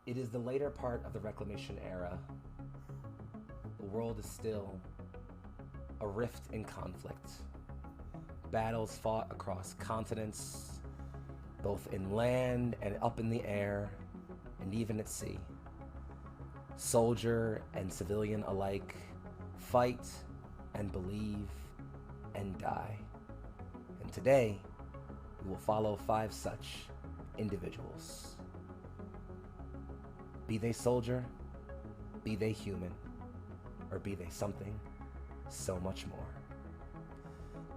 It is the later part of the Reclamation Era. The world is still a rift in conflict. Battles fought across continents, both in land and up in the air, and even at sea. Soldier and civilian alike fight and believe and die. And today, we will follow 5 such individuals. Be they soldier, be they human, or be they something so much more.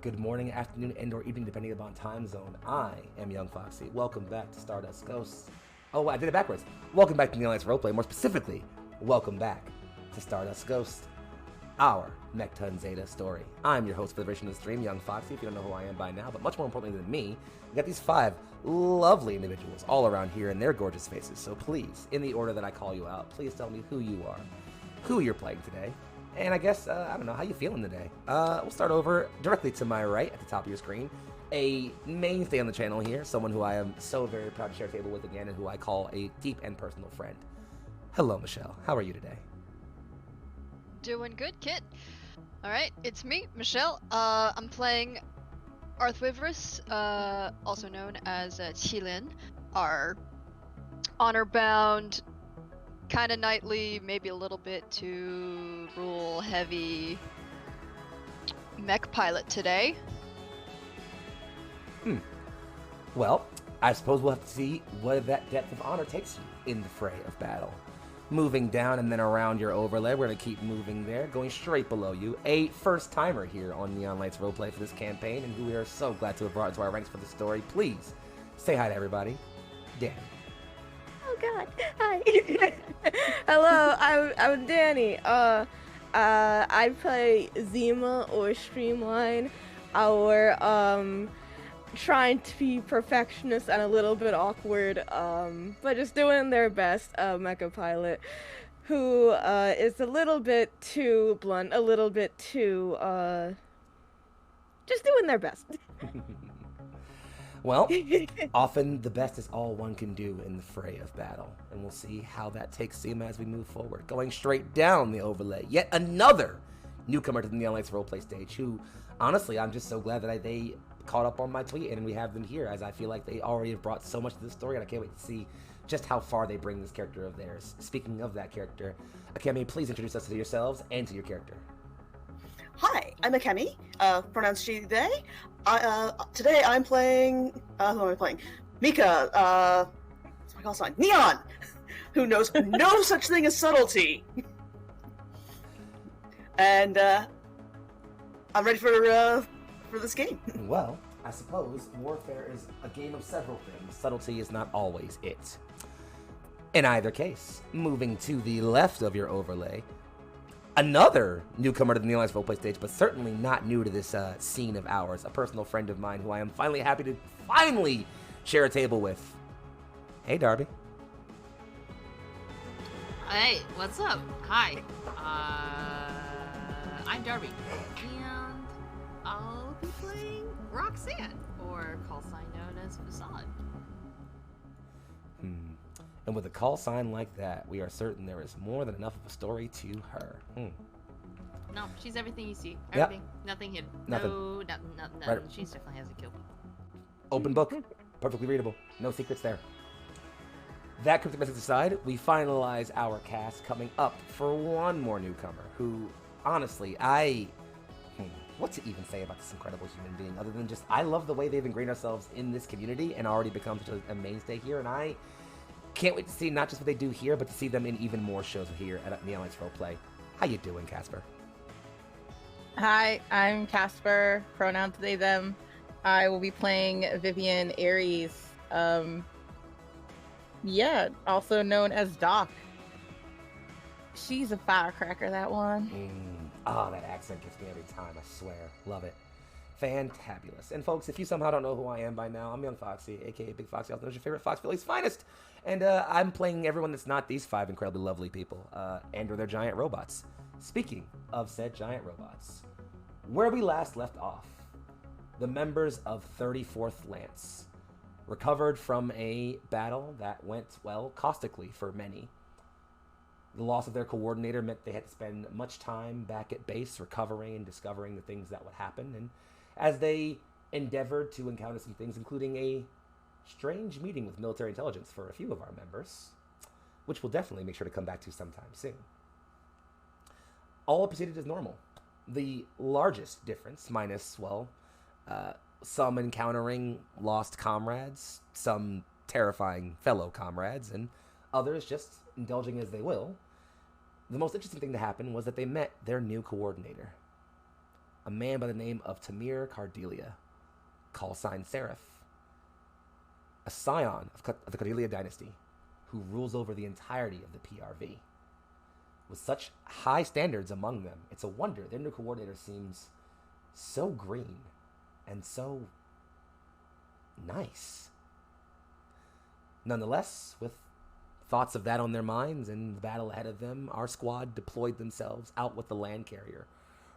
Good morning, afternoon, and or evening, depending upon time zone. I am Young Foxy. Welcome back to Stardust Ghosts. Oh, I did it backwards. Welcome back to the Alliance Roleplay. More specifically, welcome back to Stardust Ghosts, our Mechton Zeta story. I'm your host for the version of the stream, Young Foxy, if you don't know who I am by now. But much more importantly than me, we got these 5 lovely individuals all around here in their gorgeous faces. So please, in the order that I call you out, please tell me who you are, who you're playing today, and I guess, I don't know, how you feeling today? We'll start over directly to my right at the top of your screen. A mainstay on the channel here, someone who I am so very proud to share a table with again and who I call a deep and personal friend. Hello, Michelle. How are you today? Doing good, Kit. Alright, it's me, Michelle. I'm playing Arth, also known as Qilin, our honor-bound, kind of knightly, maybe a little bit too rule-heavy mech pilot today. Well, I suppose we'll have to see where that depth of honor takes you in the fray of battle. Moving down and then around your overlay, we're going to keep moving there, going straight below you. A first-timer here on Neon Lights Roleplay for this campaign, and who we are so glad to have brought into our ranks for the story. Please, say hi to everybody. Danny. Oh god, hi. Hello, I'm Danny. I play Zima or Streamline, our trying to be perfectionist and a little bit awkward, but just doing their best mecha pilot, who is a little bit too blunt, a little bit too just doing their best. Well, often the best is all one can do in the fray of battle, and we'll see how that takes Zima as we move forward. Going straight down the overlay, yet another newcomer to the Neon Lights Roleplay stage, who, honestly, I'm just so glad that they caught up on my tweet, and we have them here, as I feel like they already have brought so much to the story, and I can't wait to see just how far they bring this character of theirs. Speaking of that character, Akemi, please introduce us to yourselves and to your character. Hi, I'm Akemi, pronouns she, they. Today I'm playing, who am I playing? Mika, what's my call sign? Neon! Who knows no such thing as subtlety. And, I'm ready for this game. Well, I suppose warfare is a game of several things. Subtlety is not always it. In either case, moving to the left of your overlay, another newcomer to the Neon Lights Roleplay stage, but certainly not new to this scene of ours, a personal friend of mine who I am finally happy to share a table with. Hey, Darby. Hey, what's up? Hi. I'm Darby, and I'll be playing Roxanne, or call sign known as Facade. And with a call sign like that, we are certain there is more than enough of a story to her. No, she's everything you see. Everything. Yep. Nothing hidden. Nothing. No, nothing. Right. She definitely hasn't killed people. Open book. Perfectly readable. No secrets there. That cryptic message aside, we finalize our cast coming up for one more newcomer who, honestly, what to even say about this incredible human being other than just, I love the way they've ingrained ourselves in this community and already become such a mainstay here, and I can't wait to see not just what they do here, but to see them in even more shows here at Neon Lights Roleplay. How you doing, Casper? Hi, I'm Casper, pronouns they, them. I will be playing Vivian Aries. Also known as Doc. She's a firecracker, that one. That accent gets me every time, I swear. Love it. Fantabulous. And folks, if you somehow don't know who I am by now, I'm Young Foxy, aka Big Foxy, also known as your favorite Fox Philly's finest. And I'm playing everyone that's not these 5 incredibly lovely people, and or their giant robots. Speaking of said giant robots, where we last left off, the members of 34th Lance recovered from a battle that went, well, caustically for many. The loss of their coordinator meant they had to spend much time back at base recovering and discovering the things that would happen. And as they endeavored to encounter some things, including a strange meeting with military intelligence for a few of our members, which we'll definitely make sure to come back to sometime soon. All proceeded as normal. The largest difference, minus, well, some encountering lost comrades, some terrifying fellow comrades, and others just indulging as they will. The most interesting thing to happen was that they met their new coordinator, a man by the name of Tamir Cardelia, call sign Seraph, a scion of the Cardelia dynasty, who rules over the entirety of the PRV. With such high standards among them, it's a wonder their new coordinator seems so green and so nice. Nonetheless, with thoughts of that on their minds and the battle ahead of them, our squad deployed themselves out with the land carrier,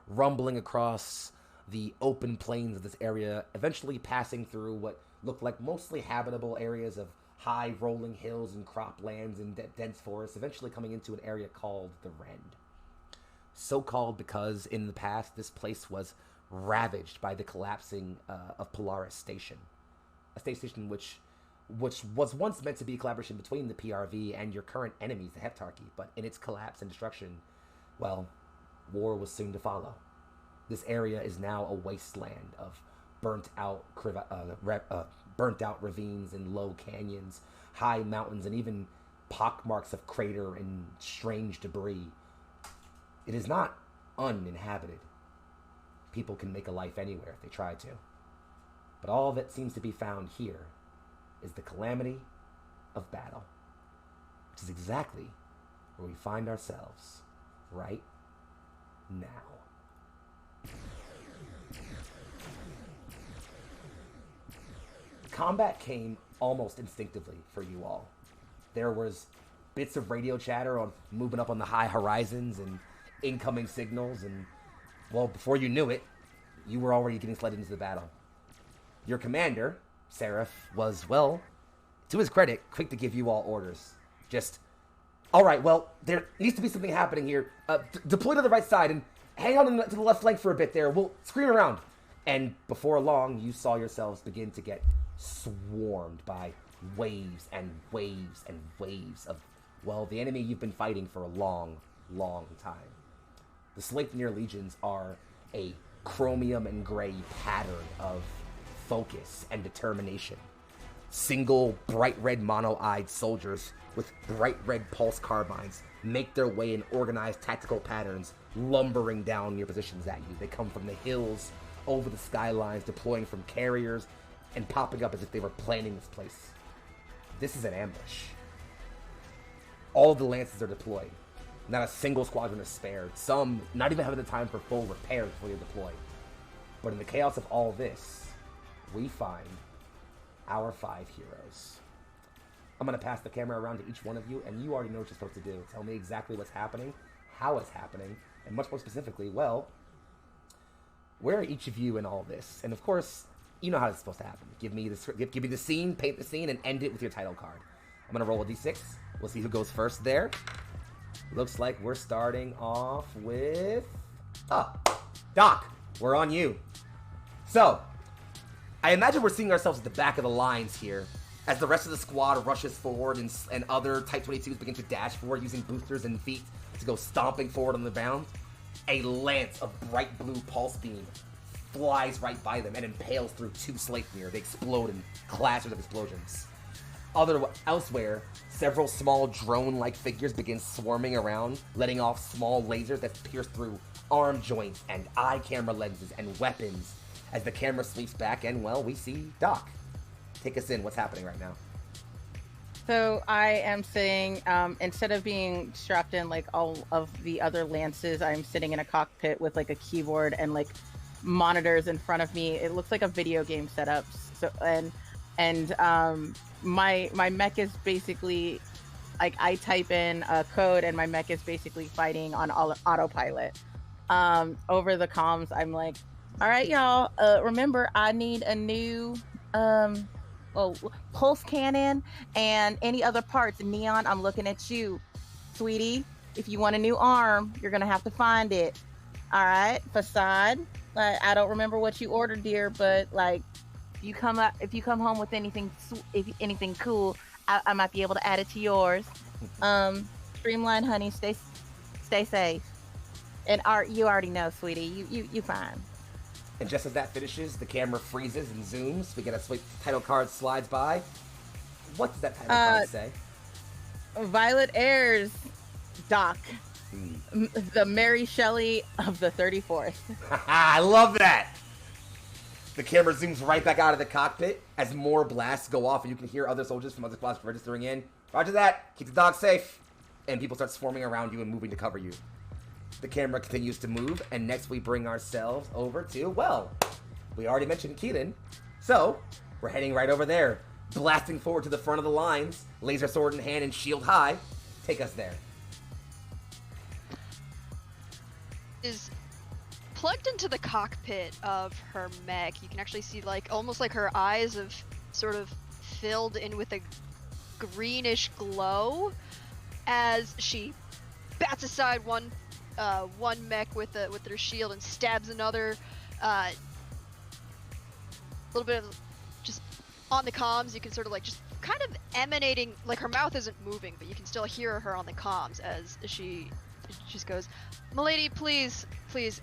rumbling across the open plains of this area, eventually passing through what looked like mostly habitable areas of high rolling hills and croplands and dense forests, eventually coming into an area called the Rend. So called because in the past this place was ravaged by the collapsing of Polaris Station, a space station which was once meant to be a collaboration between the PRV and your current enemies, the Heptarchy, but in its collapse and destruction, well, war was soon to follow. This area is now a wasteland of burnt out ravines and low canyons, high mountains, and even pockmarks of crater and strange debris. It is not uninhabited. People can make a life anywhere if they try to. But all that seems to be found here is the calamity of battle, which is exactly where we find ourselves right now. Combat came almost instinctively for you all. There was bits of radio chatter on moving up on the high horizons and incoming signals, and, well, before you knew it, you were already getting slid into the battle. Your commander, Seraph, was, well, to his credit, quick to give you all orders. Just, all right, well, there needs to be something happening here. Deploy to the right side and hang on to the left flank for a bit there. We'll scream around. And before long, you saw yourselves begin to get swarmed by waves and waves and waves of, well, the enemy you've been fighting for a long, long time. The Sleipnir legions are a chromium and gray pattern of focus and determination. Single bright red mono-eyed soldiers with bright red pulse carbines make their way in organized tactical patterns, lumbering down your positions at you. They come from the hills, over the skylines, deploying from carriers, and popping up as if they were planning this place. This is an ambush. All of the lances are deployed. Not a single squadron is spared. Some not even having the time for full repair before they deploy. But in the chaos of all this, we find our 5 heroes. I'm going to pass the camera around to each one of you, and you already know what you're supposed to do. Tell me exactly what's happening, how it's happening, and much more specifically, well, where are each of you in all this? And of course, you know how it's supposed to happen. Give me the scene, paint the scene, and end it with your title card. I'm going to roll a d6. We'll see who goes first there. Looks like we're starting off with... Doc, we're on you. So, I imagine we're seeing ourselves at the back of the lines here as the rest of the squad rushes forward and other Type 22s begin to dash forward using boosters and feet to go stomping forward on the bound. A lance of bright blue pulse beam flies right by them and impales through 2 Sleipnir. They explode in clashes of explosions. Elsewhere, several small drone-like figures begin swarming around, letting off small lasers that pierce through arm joints and eye camera lenses and weapons as the camera sweeps back and, well, we see Doc. Take us in. What's happening right now? So I am sitting, instead of being strapped in like all of the other lances, I'm sitting in a cockpit with like a keyboard and like monitors in front of me. It looks like a video game setup. So my mech is basically like I type in a code and my mech is basically fighting on autopilot. Over the comms, I'm like, all right, y'all, remember I need a new pulse cannon and any other parts. Neon, I'm looking at you, sweetie. If you want a new arm, you're gonna have to find it. All right, Facade. I don't remember what you ordered, dear, but like, if you come home with anything cool, I might be able to add it to yours. Streamline, honey, stay safe. And Art, you already know, sweetie, you fine. And just as that finishes, the camera freezes and zooms. We get a sweet title card slides by. What does that title card say? Violet Airs, Doc. The Mary Shelley of the 34th. I love that! The camera zooms right back out of the cockpit as more blasts go off and you can hear other soldiers from other squads registering in. Roger that! Keep the dog safe! And people start swarming around you and moving to cover you. The camera continues to move, and next we bring ourselves over to, well, we already mentioned Keelan. So, we're heading right over there, blasting forward to the front of the lines, laser sword in hand and shield high. Take us there. Is plugged into the cockpit of her mech. You can actually see almost like her eyes have sort of filled in with a greenish glow as she bats aside one mech with her shield and stabs another. Little bit of just on the comms. You can sort of just kind of emanating, like her mouth isn't moving, but you can still hear her on the comms as she just goes, "Milady, please,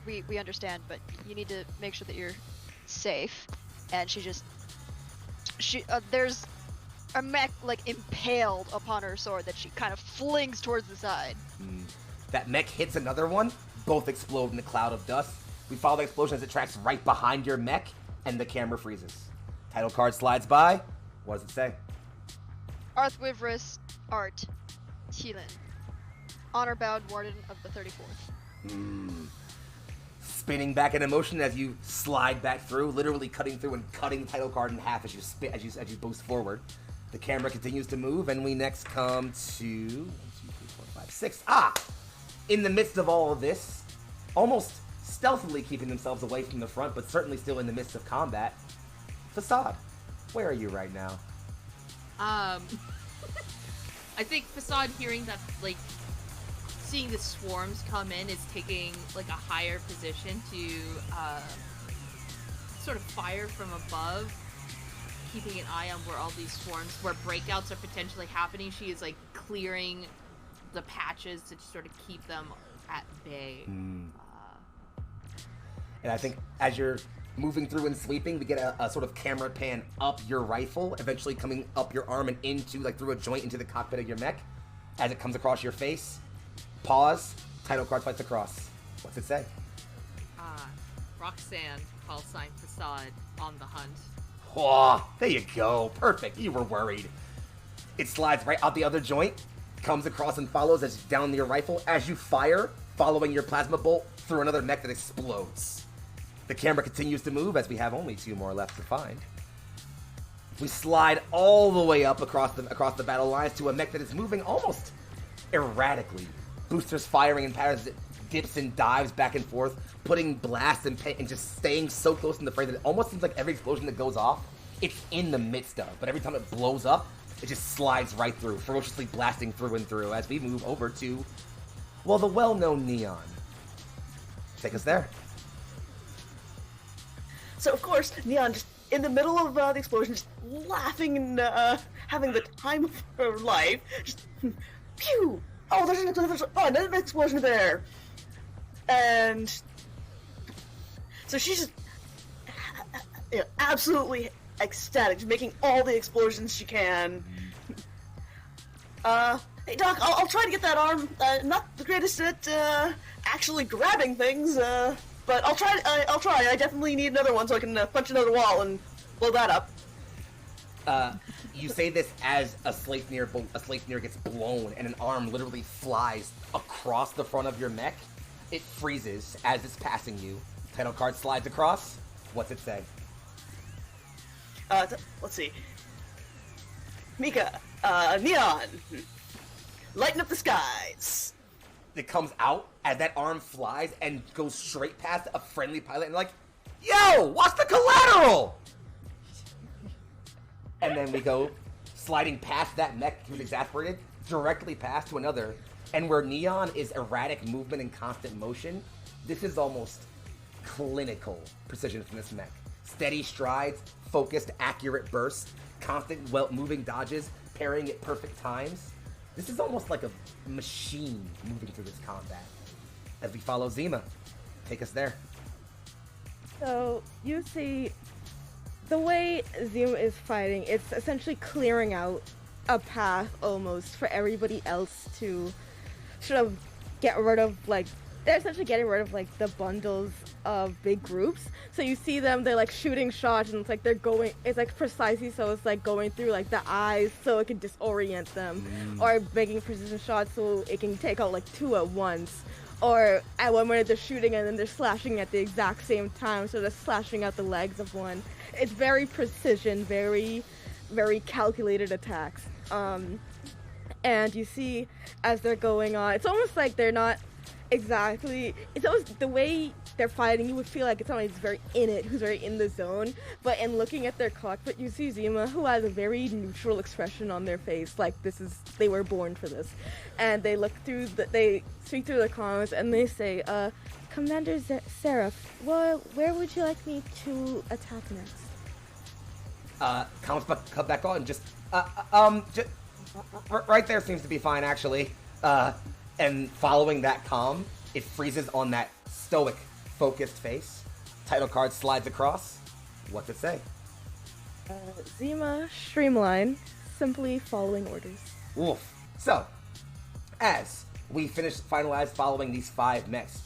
we understand, but you need to make sure that you're safe." And there's a mech impaled upon her sword that she kind of flings towards the side. That mech hits another one, both explode in a cloud of dust. We follow the explosion as it tracks right behind your mech, and the camera freezes. Title card slides by. What does it say? Arth Wivris, Art, Keelan, honor-bound warden of the 34th. Spinning back in emotion as you slide back through, literally cutting through and cutting the title card in half as you boost forward. The camera continues to move, and we next come to 1, 2, 3, 4, 5, 6. In the midst of all of this, almost stealthily keeping themselves away from the front, but certainly still in the midst of combat, Facade. Where are you right now? I think Facade, hearing that, seeing the swarms come in, is taking a higher position to sort of fire from above, keeping an eye on where all these swarms, where breakouts are potentially happening. She is clearing the patches to sort of keep them at bay. And I think as you're moving through and sweeping, we get a sort of camera pan up your rifle, eventually coming up your arm and into, through a joint into the cockpit of your mech. As it comes across your face, pause, title card fights across. What's it say? Roxanne, call sign Facade, on the hunt. Oh, there you go. Perfect. You were worried. It slides right out the other joint, comes across and follows as down your rifle as you fire, following your plasma bolt through another mech that explodes. The camera continues to move as we have only 2 more left to find. We slide all the way up across the battle lines to a mech that is moving almost erratically. Boosters firing in patterns that dips and dives back and forth, putting blasts and just staying so close in the fray that it almost seems like every explosion that goes off, it's in the midst of. But every time it blows up, it just slides right through, ferociously blasting through and through as we move over to, well, the well-known Neon. Take us there. So, of course, Neon, just in the middle of the explosion, just laughing and having the time of her life. Just, pew! Oh, there's another explosion there! And so she's just absolutely ecstatic, just making all the explosions she can. Hey, Doc, I'll try to get that arm. Not the greatest at actually grabbing things, but I'll try. I definitely need another one so I can punch another wall and blow that up. You say this as a Sleipnir gets blown and an arm literally flies across the front of your mech. It freezes as it's passing you. Title card slides across. What's it say? Let's see. Mika, Neon, lighten up the skies. It comes out as that arm flies and goes straight past a friendly pilot and like, yo, watch the collateral! and then we go sliding past that mech who's exasperated, directly past to another. And where Neon is erratic movement and constant motion, this is almost clinical precision from this mech. Steady strides, focused, accurate bursts, constant moving dodges, parrying at perfect times. This is almost like a machine moving through this combat. As we follow Zima, take us there. So you see, the way Zima is fighting, it's essentially clearing out a path almost for everybody else to sort of get rid of, like, they're essentially getting rid of, like, the bundles of big groups. So you see them, they're, like, shooting shots, and it's like they're going, it's, like, precisely so it's, like, going through, like, the eyes so it can disorient them. Or making precision shots so it can take out, like, 2 at once. Or at one minute they're shooting and then they're slashing at the exact same time, so they're slashing at the legs of one. It's very precision, very, very calculated attacks. And you see, as they're going on, it's almost like they're not exactly, it's almost the way they're fighting, you would feel like it's someone who's very in it, who's very in the zone. But in looking at their cockpit, you see Zima, who has a very neutral expression on their face, like they were born for this. And they look through, they speak through the comms, and they say, Commander Seraph, well, where would you like me to attack next? Comms come back on, just right there seems to be fine, actually. And following that comm, it freezes on that stoic, focused face. Title card slides across. What's it say? Zima, streamline, simply following orders. Wolf. So, as we finalize following these 5 mechs,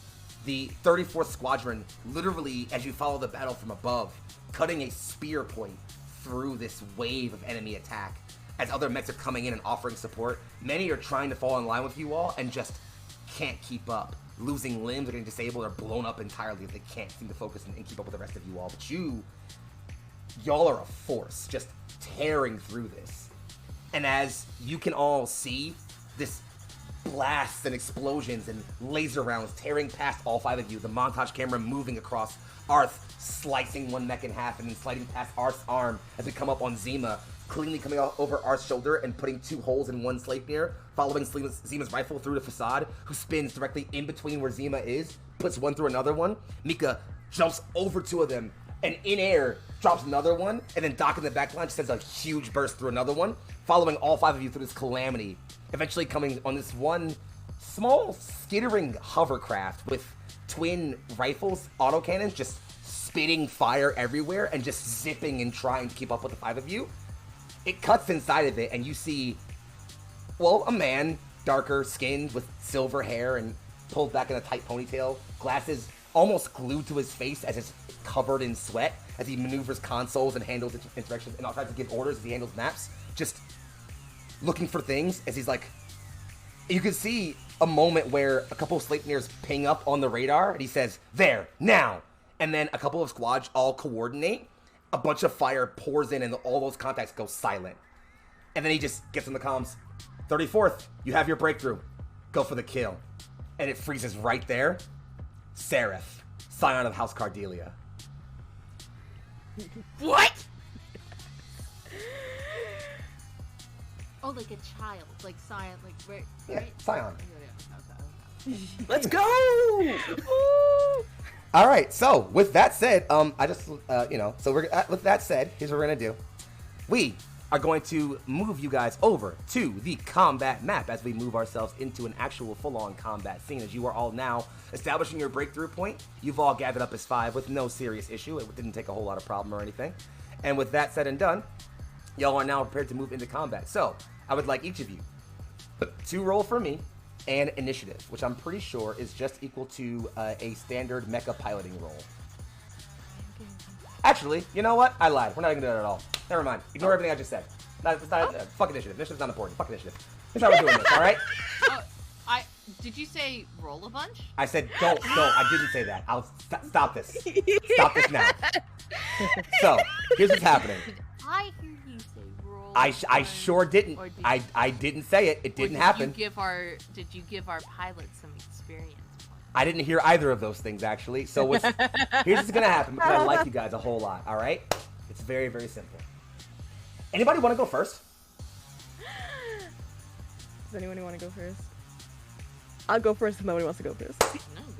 the 34th Squadron, literally, as you follow the battle from above, cutting a spear point through this wave of enemy attack. As other mechs are coming in and offering support, many are trying to fall in line with you all and just can't keep up. Losing limbs, or getting disabled, or blown up entirely as they can't seem to focus and keep up with the rest of you all. But y'all are a force, just tearing through this. And as you can all see, this blasts and explosions and laser rounds tearing past all 5 of you, the montage camera moving across Arth, slicing one mech in half and then sliding past Arth's arm as we come up on Zima, cleanly coming over Arth's shoulder and putting 2 holes in one Sleipnir, following Zima's rifle through the facade, who spins directly in between where Zima is, puts one through another one. Mika jumps over 2 of them and in air drops another one, and then Doc in the backline sends a huge burst through another one, following all 5 of you through this calamity, eventually coming on this one small skittering hovercraft with twin rifles, autocannons, just spitting fire everywhere and just zipping and trying to keep up with the 5 of you. It cuts inside of it, and you see, well, a man, darker skinned with silver hair and pulled back in a tight ponytail, glasses almost glued to his face as it's covered in sweat, as he maneuvers consoles and handles interactions and tries to give orders as he handles maps, just looking for things as he's like, you can see a moment where a couple of Sleipnirs ping up on the radar, and he says, there, now, and then a couple of squads all coordinate. A bunch of fire pours in and all those contacts go silent. And then he just gets on the comms. 34th, you have your breakthrough. Go for the kill. And it freezes right there. Seraph, scion of House Cardelia. What? Oh, like a child. Like Scion, like, right? Yeah, scion. Let's go! All right, so with that said, so with that said, here's what we're gonna do. We are going to move you guys over to the combat map as we move ourselves into an actual full-on combat scene. As you are all now establishing your breakthrough point, you've all gathered up as 5 with no serious issue. It didn't take a whole lot of problem or anything. And with that said and done, y'all are now prepared to move into combat. So I would like each of you to roll for me and initiative, which I'm pretty sure is just equal to a standard mecha piloting roll. Actually, you know what? I lied. We're not even gonna do that at all. Never mind. Ignore everything I just said. Fuck initiative. Initiative's not important. Fuck initiative. Here's how we're doing this, alright? Did you say roll a bunch? I said don't. I didn't say that. I'll stop this. Stop this now. So, here's what's happening. Did I hear you say roll? I sure didn't. I didn't say it. It didn't happen. Did you give our pilots some experience? I didn't hear either of those things, actually. So here's what's gonna happen, because I like you guys a whole lot, all right? It's very, very simple. Anybody want to go first? Does anyone want to go first? I'll go first if nobody wants to go first.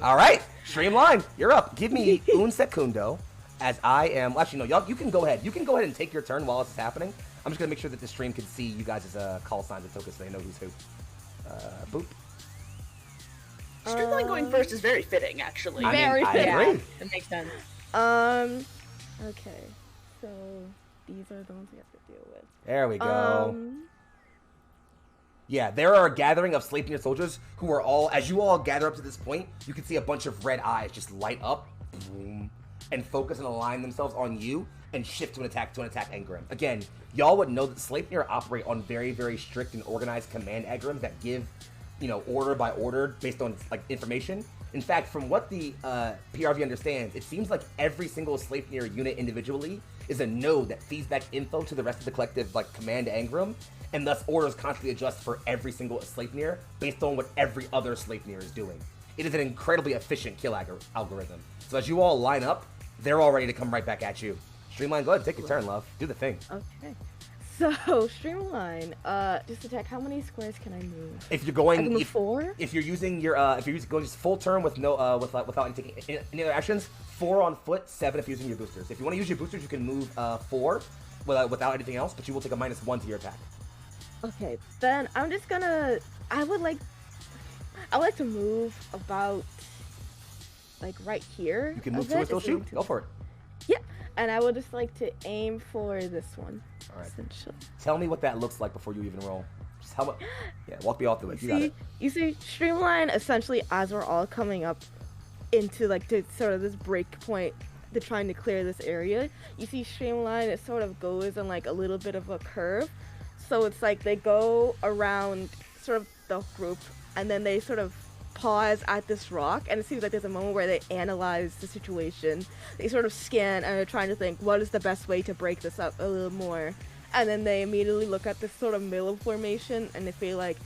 All right, Streamline, you're up. Give me un secundo, as I am. Well, actually, no, y'all. You can go ahead. You can go ahead and take your turn while this is happening. I'm just gonna make sure that the stream can see you guys' call signs and tokens so they know who's who. Boop. Streamline going first is very fitting, actually. I Very mean, I fair. agree. It makes sense. Okay. So these are the ones we have to deal with. There we go. Yeah, there are a gathering of Sleipnir soldiers who are all, as you all gather up to this point, you can see a bunch of red eyes just light up, boom, and focus and align themselves on you and shift to an attack engram. Again, y'all would know that Sleipnir operate on very, very strict and organized command engrams that give, you know, order by order based on like information. In fact, from what the PRV understands, it seems like every single Sleipnir unit individually is a node that feeds back info to the rest of the collective like command engram, and thus orders constantly adjust for every single Sleipnir based on what every other Sleipnir is doing. It is an incredibly efficient kill algorithm. So as you all line up, they're all ready to come right back at you. Streamline, go ahead, take your turn, love. Do the thing. Okay. So Streamline, just attack. How many squares can I move? If you're going, I can move 4. If you're using your, if you're going just full turn with no, without taking any other actions, 4 on foot, 7 if you're using your boosters. If you want to use your boosters, you can move 4 without anything else, but you will take a -1 to your attack. Okay, then I'm just gonna. I would like to move about like right here. You can move to it, still shoot. Go for it. Yeah, and I would just like to aim for this one. All right. Essentially. Tell me what that looks like before you even roll. Just how much? Yeah, walk me all through it. You got it. You see, Streamline essentially as we're all coming up into like to sort of this break point, to trying to clear this area. You see, Streamline, it sort of goes in like a little bit of a curve. So it's like they go around sort of the group and then they sort of pause at this rock, and it seems like there's a moment where they analyze the situation. They sort of scan and are trying to think what is the best way to break this up a little more. And then they immediately look at this sort of middle formation and they feel like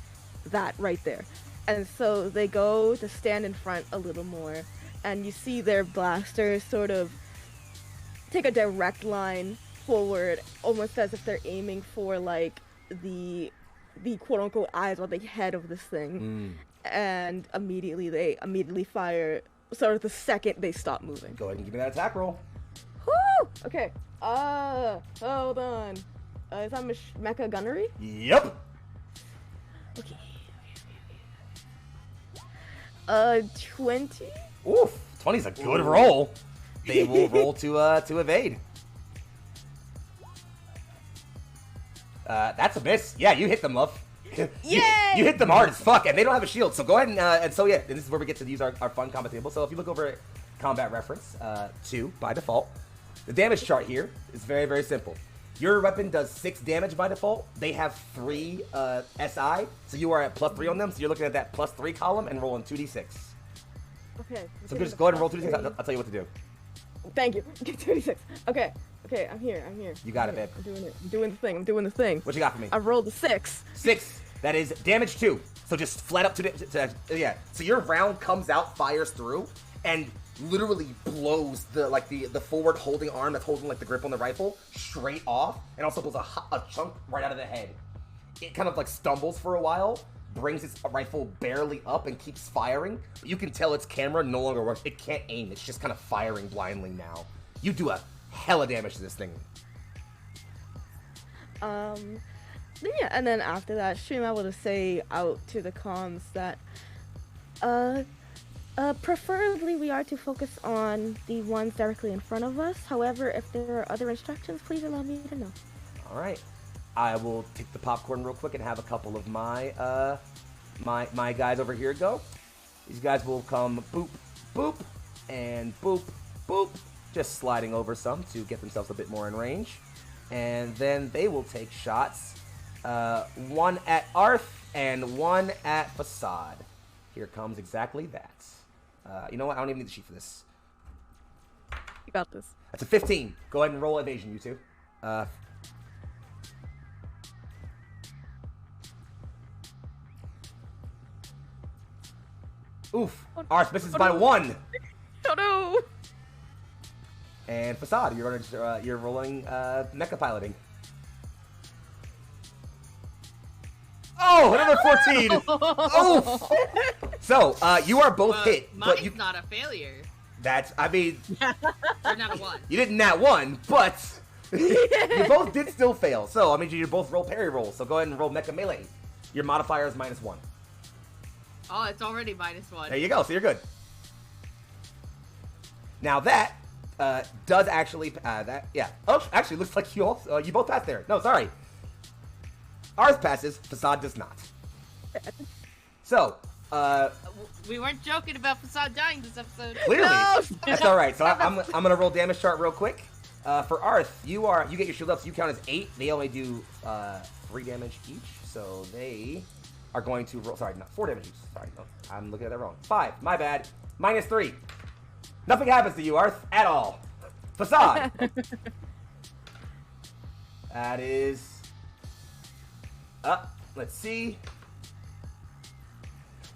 that right there. And so they go to stand in front a little more, and you see their blasters sort of take a direct line forward, almost as if they're aiming for like the quote-unquote eyes or the head of this thing. And they immediately fire sort of the second they stop moving. Go ahead and give me that attack roll. Woo! Okay. Hold on. Is that mecha gunnery? Yep. Okay. 20? Oof. 20's a good roll. They will roll to evade. That's a miss. Yeah, you hit them, love. Yay! You hit them hard as fuck, and they don't have a shield. So go ahead and so yeah, and this is where we get to use our fun combat table. So if you look over at combat reference 2 by default, the damage chart here is very, very simple. Your weapon does 6 damage by default. They have 3 SI, so you are at +3 on them. So you're looking at that +3 column and rolling 2d6. Okay. So just go ahead and roll 2d6. I'll tell you what to do. Thank you. 2d6. Okay, I'm here. You got it, babe. I'm doing it. I'm doing the thing. What you got for me? I rolled a 6. 6. That is damage 2. So just flat up to yeah. So your round comes out, fires through, and literally blows the forward holding arm that's holding like the grip on the rifle straight off, and also pulls a chunk right out of the head. It kind of like stumbles for a while, brings its rifle barely up, and keeps firing. But you can tell its camera no longer works. It can't aim. It's just kind of firing blindly now. You do a hella damage to this thing. Yeah, and then after that, Stream able to say out to the comms that, preferably we are to focus on the ones directly in front of us. However, if there are other instructions, please allow me to know. All right. I will take the popcorn real quick and have a couple of my my guys over here go. These guys will come boop, boop, and boop, boop, just sliding over some to get themselves a bit more in range. And then they will take shots. One at Arth and one at Facade. Here comes exactly that. You know what? I don't even need the sheet for this. You got this. That's a 15. Go ahead and roll evasion, you two. Oof. Arth misses by 1. Oh no! And Facade, you're rolling mecha piloting. Oh, another 14. Oh. So, you are both hit, but mine's you not a failure. That's, I mean, Or not a 1. you didn't nat 1, but you both did still fail. So, I mean, you both roll parry rolls. So go ahead and roll mecha melee. Your modifier is -1. Oh, it's already -1. There you go. So you're good. Now that does actually yeah. Oh, actually, looks like you both passed there. No, sorry. Arth passes. Facade does not. So, We weren't joking about Facade dying this episode. clearly, No! that's all right. So I'm gonna roll damage chart real quick. For Arth, you get your shield up, so you count as 8. They only do 3 damage each, so they are going to roll. Sorry, not 4 damage each. Sorry, no, I'm looking at that wrong. 5. My bad. -3. Nothing happens to you, Arth, at all. Facade. That is. Let's see.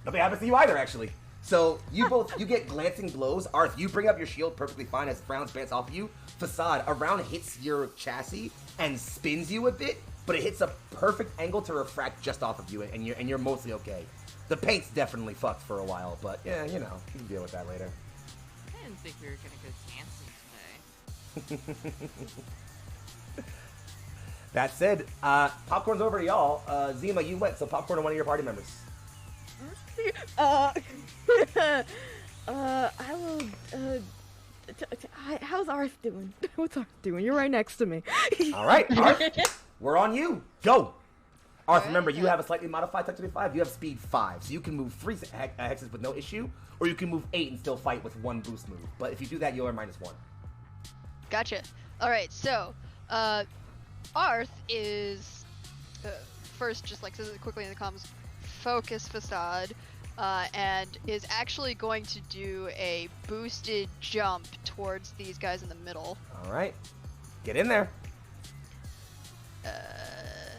Nothing happens to you either, actually. So you get glancing blows. Arth, you bring up your shield perfectly fine as frowns bounce off of you. Facade, a round hits your chassis and spins you a bit, but it hits a perfect angle to refract just off of you, and you're mostly okay. The paint's definitely fucked for a while, but yeah, you know, you can deal with that later. I didn't think we were gonna go dancing today. That said, popcorn's over to y'all. Zima, you went, so popcorn to one of your party members. I will, how's Arth doing? What's Arth doing? You're right next to me. All right, Arth, we're on you. Go. Arth, Alright, remember, you have a slightly modified touch to 5. You have speed 5, so you can move 3 hexes with no issue, or you can move 8 and still fight with 1 boost move. But if you do that, you'll earn -1. Gotcha. Alright, so, Arth is, first, just like says it quickly in the comms, focus Facade, and is actually going to do a boosted jump towards these guys in the middle. All right, get in there.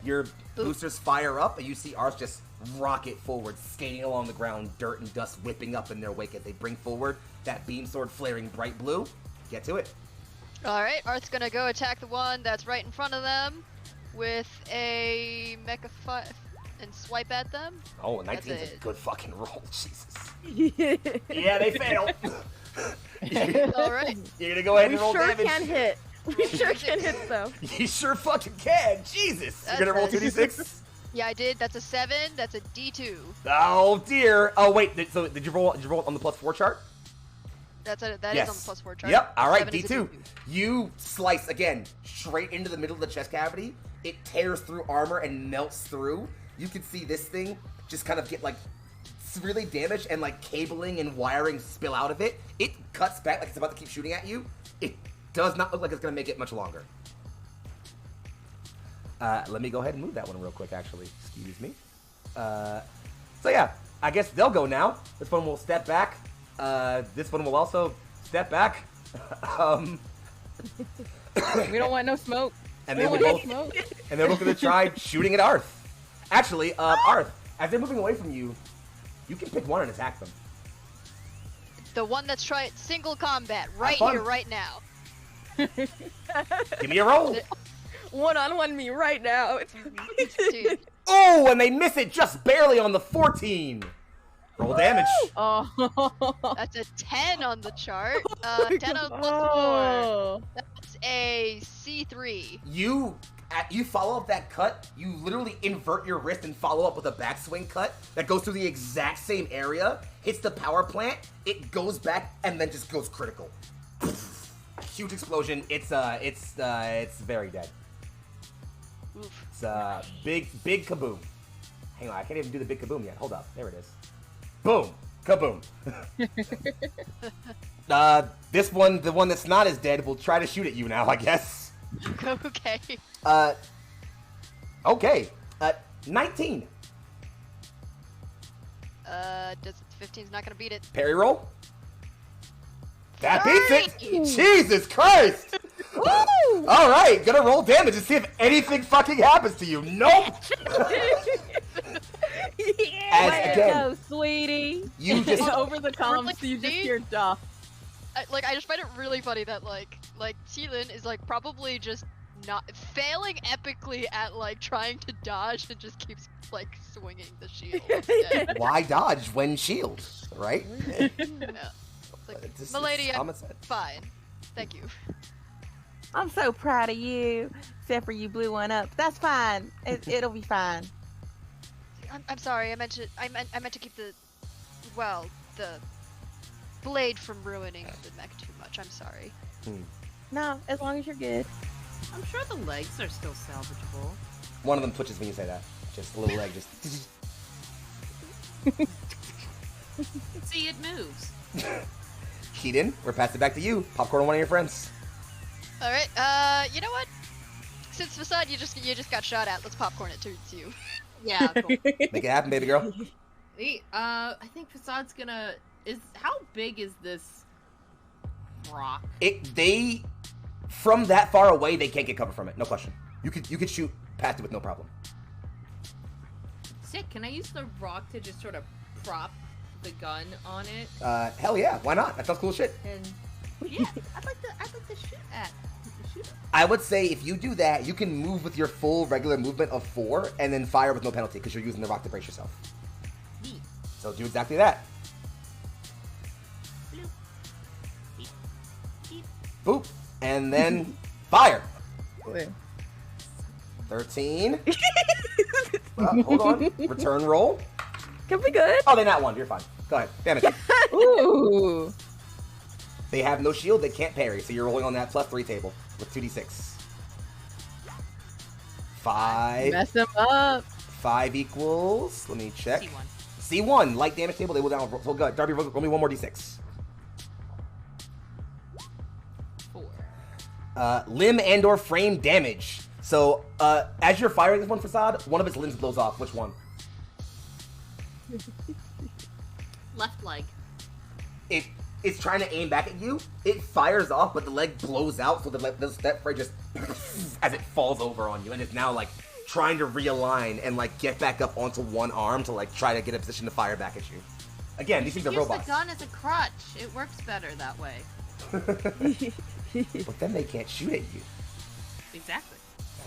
Your boosters fire up, and you see Arth just rocket forward, skating along the ground, dirt and dust whipping up in their wake as they bring forward that beam sword flaring bright blue. Get to it. Alright, Arth's gonna go attack the one that's right in front of them with a Mecha 5 and swipe at them. Oh, 19 is a it. good fucking roll. Jesus. Yeah, they fail. Alright. You're gonna go ahead We and roll sure damage. can hit. We sure can hit, though. You sure fucking can. Jesus. That's You're gonna roll it. 2d6? Yeah, I did. That's a 7. That's a D2. Oh dear. Oh wait. So did you roll on the +4 chart? That is Yes. on the +4 chart. Yep. All right. 7 is a D2. You slice again straight into the middle of the chest cavity. It tears through armor and melts through. You can see this thing just kind of get like really damaged, and like cabling and wiring spill out of it. It cuts back like it's about to keep shooting at you. It does not look like it's gonna make it much longer. Let me go ahead and move that one real quick, actually. Excuse me. So yeah, I guess they'll go now. This one will step back. This one will also step back. We don't want no smoke. And We they don't will want both, no smoke. and they're both gonna try shooting at Arth. Actually, Arth, as they're moving away from you, you can pick one and attack them. The one that's trying single combat right fun. here, right now. Give me a roll. One-on-one me right now. Dude. Oh, and they miss it just barely on the 14. Roll damage. Oh. That's a 10 on the chart. 10 on +4. Oh. That's a C3. You follow up that cut. You literally invert your wrist and follow up with a backswing cut that goes through the exact same area, hits the power plant, it goes back, and then just goes critical. Huge explosion. It's very dead. Oof. It's big kaboom. Hang on, I can't even do the big kaboom yet. Hold up, there it is. Boom, kaboom. This one, the one that's not as dead, will try to shoot at you now, I guess. Okay. Okay. 19. Does 15's not gonna beat it. Parry roll. That beats it. Jesus Christ. Woo! All right, gonna roll damage and see if anything fucking happens to you. Nope. As Way to again, go, sweetie. you just Over the comms, Like, you just see? hear duff. I just find it really funny that like Teal'c is like probably just not failing epically at like trying to dodge and just keeps like swinging the shield. instead. Why dodge when shield, right? Yeah. It's like, This is Milady, I'm common sense. fine. Thank you. I'm so proud of you. Except for you blew one up. That's fine. It'll be fine. I'm sorry. I meant to keep the blade from ruining the mech too much. I'm sorry. No, as long as you're good. I'm sure the legs are still salvageable. One of them twitches when you say that. Just a little leg, just. See, it moves. Keaton, we're passing it back to you. Popcorn on one of your friends. All right. You know what? Since Facade, you just got shot at. Let's popcorn it to you. Yeah, cool. Make it happen, baby girl. I think Facade's gonna. How big is this rock? They from that far away, they can't get cover from it. No question. You could shoot past it with no problem. Sick. Can I use the rock to just sort of prop the gun on it? Hell yeah, why not? That sounds cool as shit. And yeah, I'd like to shoot at. I would say if you do that, you can move with your full regular movement of 4 and then fire with no penalty because you're using the rock to brace yourself. Neat. So do exactly that. Bloop. Beep. Beep. Boop. And then fire. Wait. 13. Hold on. Return roll. Can be good. Oh, they not one. You're fine. Go ahead. Damage. Ooh. They have no shield. They can't parry. So you're rolling on that +3 table with 2d6. 5. Mess them up. 5 equals. Let me check. C1. C1. Light damage table. They will down. So go. Darby, roll me one more d6. 4. Limb and/or frame damage. So as you're firing this one Facade, one of its limbs blows off. Which one? Left leg. It's trying to aim back at you. It fires off, but the leg blows out, so that Fray just as it falls over on you, and it's now like trying to realign and like get back up onto one arm to like try to get a position to fire back at you. Again, these things are Use robots. the gun as a crutch. It works better that way. But then they can't shoot at you. Exactly.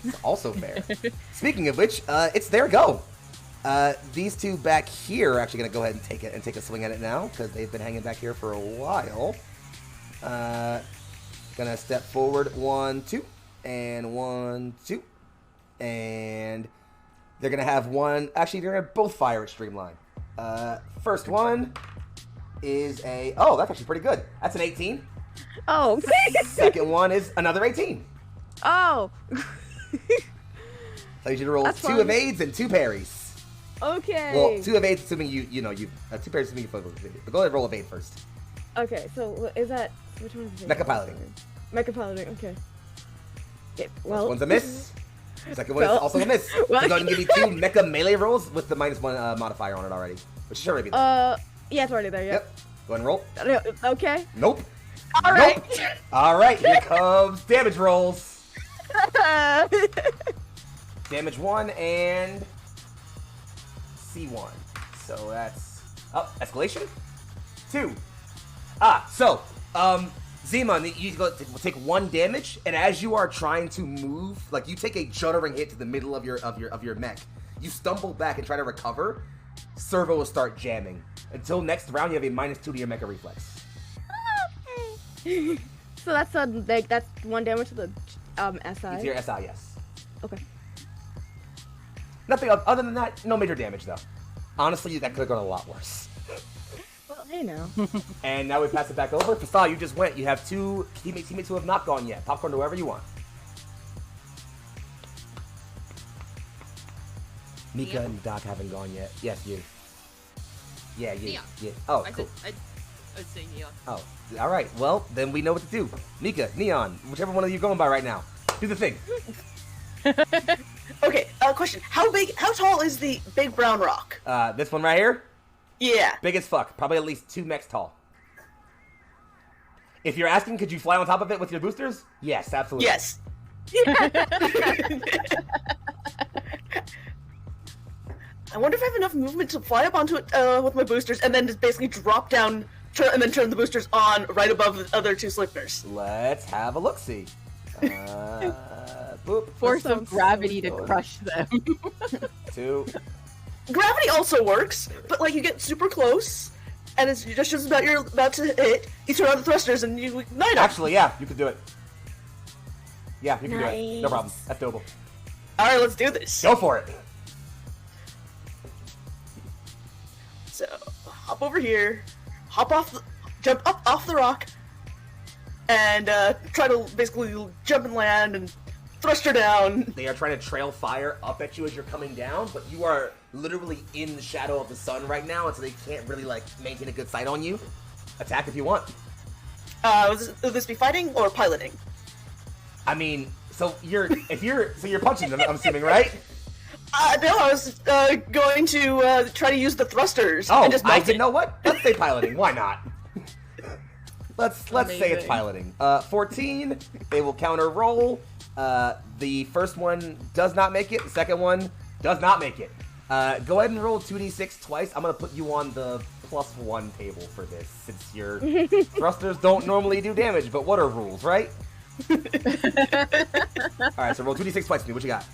That's also fair. Speaking of which, it's their go. These two back here are actually going to go ahead and take a swing at it now because they've been hanging back here for a while. Gonna step forward 1, 2, and 1, 2, and they're gonna have one. Actually, they're gonna both fire at Streamline. First one is that's actually pretty good. That's an 18. Oh. Second one is another 18. Oh. So you should roll That's 2 fun. evades and 2 parries. Okay. Well, 2 evades assuming you 2 parries assuming you focus. But go ahead and roll evade first. Okay, so is that which one is it? Mecha piloting. Mecha piloting. Okay. Yeah, well, First one's a miss. Second one is also a miss. well- So go ahead and give me 2 mecha melee rolls with the -1 modifier on it already, which should already be there. Yeah, it's already there. Yeah. Yep. Go ahead and roll. Okay. Nope. All right. Nope. All right. Here comes damage rolls. Damage 1 and C1. So that's escalation 2. Zima, you will take 1 damage, and as you are trying to move, like you take a juddering hit to the middle of your mech, you stumble back and try to recover. Servo will start jamming. Until next round, you have a -2 to your mecha reflex. So that's that's 1 damage to the SI. It's your SI, yes. Okay. Nothing other than that. No major damage though. Honestly, that could have gone a lot worse. Well, hey now. And now we pass it back over. Fasal, you just went. You have 2 teammates who have not gone yet. Popcorn to wherever you want. Mika Neon. and Doc haven't gone yet. Yes, you. Yeah, you. Neon. Yeah. Oh, I cool. was saying Neon. Oh, all right. Well, then we know what to do. Mika, Neon, whichever one of you going by right now. Do the thing. Okay, question. How tall is the big brown rock? This one right here, Yeah. big as fuck. Probably at least 2 mechs tall. If you're asking, could you fly on top of it with your boosters? Yes, absolutely. Yes. I wonder if I have enough movement to fly up onto it with my boosters and then just basically drop down and then turn the boosters on right above the other 2 Slickners. Let's have a look-see. Boop. Force of sounds so gravity to good. crush them. 2. Gravity also works, but like you get super close, and it's just about you're about to hit. You throw out the thrusters and you ignite them. Actually, yeah, you can do it. Yeah, you can do it. No Nice. problem. That's doable. All right, let's do this. Go for it. So hop over here, jump up off the rock, and try to basically jump and land and thrust her down. They are trying to trail fire up at you as you're coming down, but you are literally in the shadow of the sun right now, and so they can't really like maintain a good sight on you. Attack if you want. Will this be fighting or piloting? I mean, so you're punching them, I'm assuming, right? No, I was going to try to use the thrusters Oh, and just melt you it. know what? Let's say piloting. Why not? Let's say it's Amazing. piloting. 14. They will counter roll. The first one does not make it. The second one does not make it. Go ahead and roll 2d6 twice. I'm gonna put you on the +1 table for this, since your thrusters don't normally do damage. But what are rules, right? All right, so roll 2d6 twice. What you got?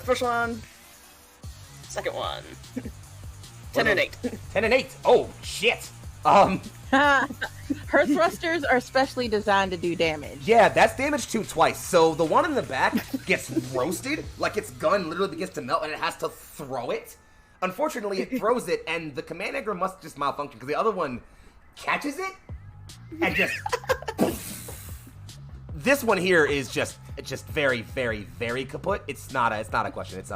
First one, second one. 10 and 8. 10 and 8. Oh shit. Her thrusters are specially designed to do damage. Yeah, that's damage 2 twice. So the one in the back gets roasted, like its gun literally begins to melt and it has to throw it. Unfortunately, it throws it, and the command anchor must just malfunction because the other one catches it and just. This one here is just very, very, very kaput. It's not a question. It's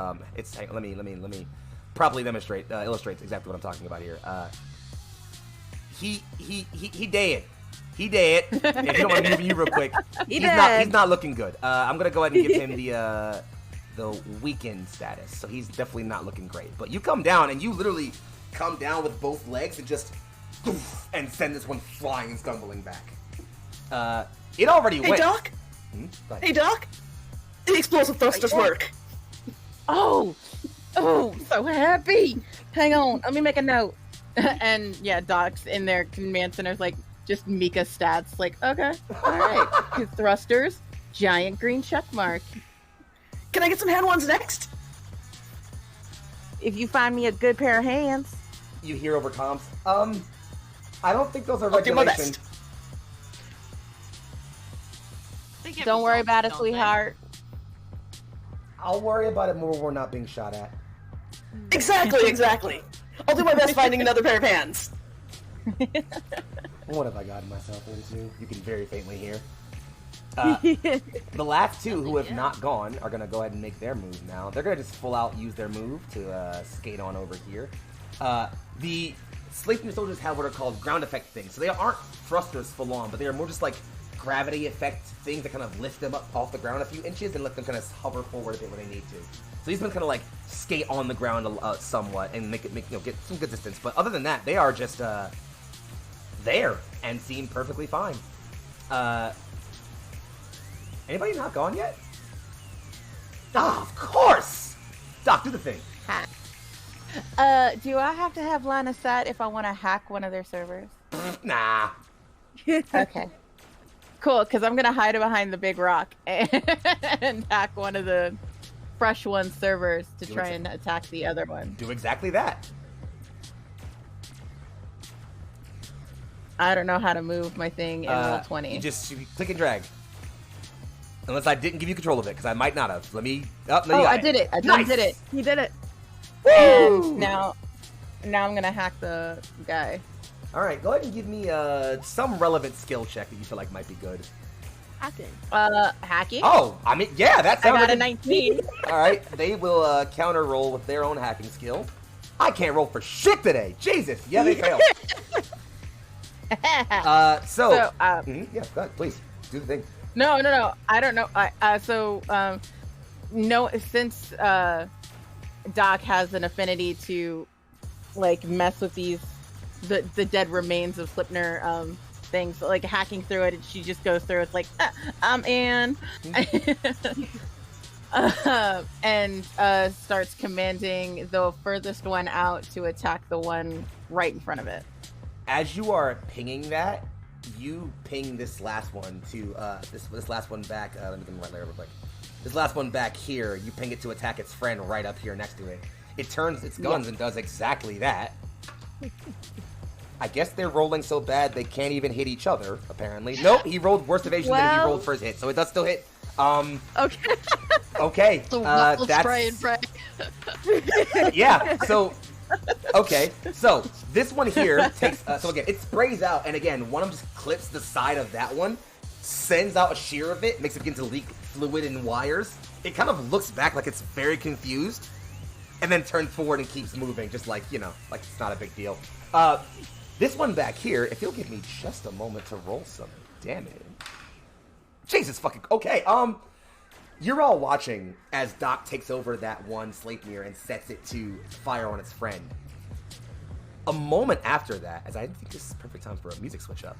hang on, let me properly demonstrate, illustrate exactly what I'm talking about here. He did. He did. If you don't want to give you real quick, he's not looking good. I'm gonna go ahead and give him the weakened status. So he's definitely not looking great. But you come down and you literally come down with both legs and just and send this one flying and stumbling back. It already Hey, went. Doc? Go ahead. Hey, Doc? The explosive thrusters work. Oh, so happy. Hang on, let me make a note. And yeah, Doc's in their command center's like just Mika stats. Like, okay, all right, his thrusters, giant green check mark. Can I get some hand ones next? If you find me a good pair of hands. You hear over comms. I don't think those are I'll do my regulation. best. They get Don't worry results, about it, don't they? sweetheart. I'll worry about it more when we're not being shot at. Exactly. I'll do my best finding another pair of hands. What have I gotten myself into? You can very faintly hear. The last two who have not gone are going to go ahead and make their move now. They're going to just full out use their move to skate on over here. The Sleeping Soldiers have what are called ground effect things. So they aren't thrusters full on, but they are more just like gravity effect things that kind of lift them up off the ground a few inches and let them kind of hover forward a bit when they need to. So these ones kind of like skate on the ground somewhat and make get some good distance. But other than that, they are just there and seem perfectly fine. Anybody not gone yet? Ah, of course! Doc, do the thing. Do I have to have line of sight if I want to hack one of their servers? Nah. Okay. Cool, because I'm gonna hide behind the big rock and hack one of the fresh one servers to try and attack the other one. Do exactly that. I don't know how to move my thing in roll 20. You click and drag. Unless I didn't give you control of it, because I might not have. Let me. Oh, no, you got I did it. I Nice. did it. He did it. Woo! And now I'm gonna hack the guy. All right, go ahead and give me some relevant skill check that you feel like might be good. Hacking. Hacking? Oh, I mean, yeah, that I sounds got like a 19. All right, they will counter roll with their own hacking skill. I can't roll for shit today. Jesus, yeah, they failed. So, yeah, go ahead, please do the thing. No. I don't know. No, since Doc has an affinity to like mess with the dead remains of Slipner things, like hacking through it, and she just goes through. It's like I'm in, and starts commanding the furthest one out to attack the one right in front of it. As you are pinging that, you ping this last one to this last one back. Let me get the right layer real quick. This last one back here, you ping it to attack its friend right up here next to it. It turns its guns and does exactly that. I guess they're rolling so bad they can't even hit each other, apparently. Nope, he rolled worse evasion than he rolled for his hit, so it does still hit. Okay. Okay. So That's... spray and pray. Yeah, so... Okay, so this one here takes... so again, it sprays out, and again, one of them just clips the side of that one, sends out a shear of it, makes it begin to leak fluid and wires. It kind of looks back like it's very confused, and then turns forward and keeps moving, just like, you know, like it's not a big deal. This one back here, if you'll give me just a moment to roll some damage. Jesus fucking... Okay, you're all watching as Doc takes over that one Sleipnir and sets it to fire on its friend. A moment after that, as I think this is perfect time for a music switch up.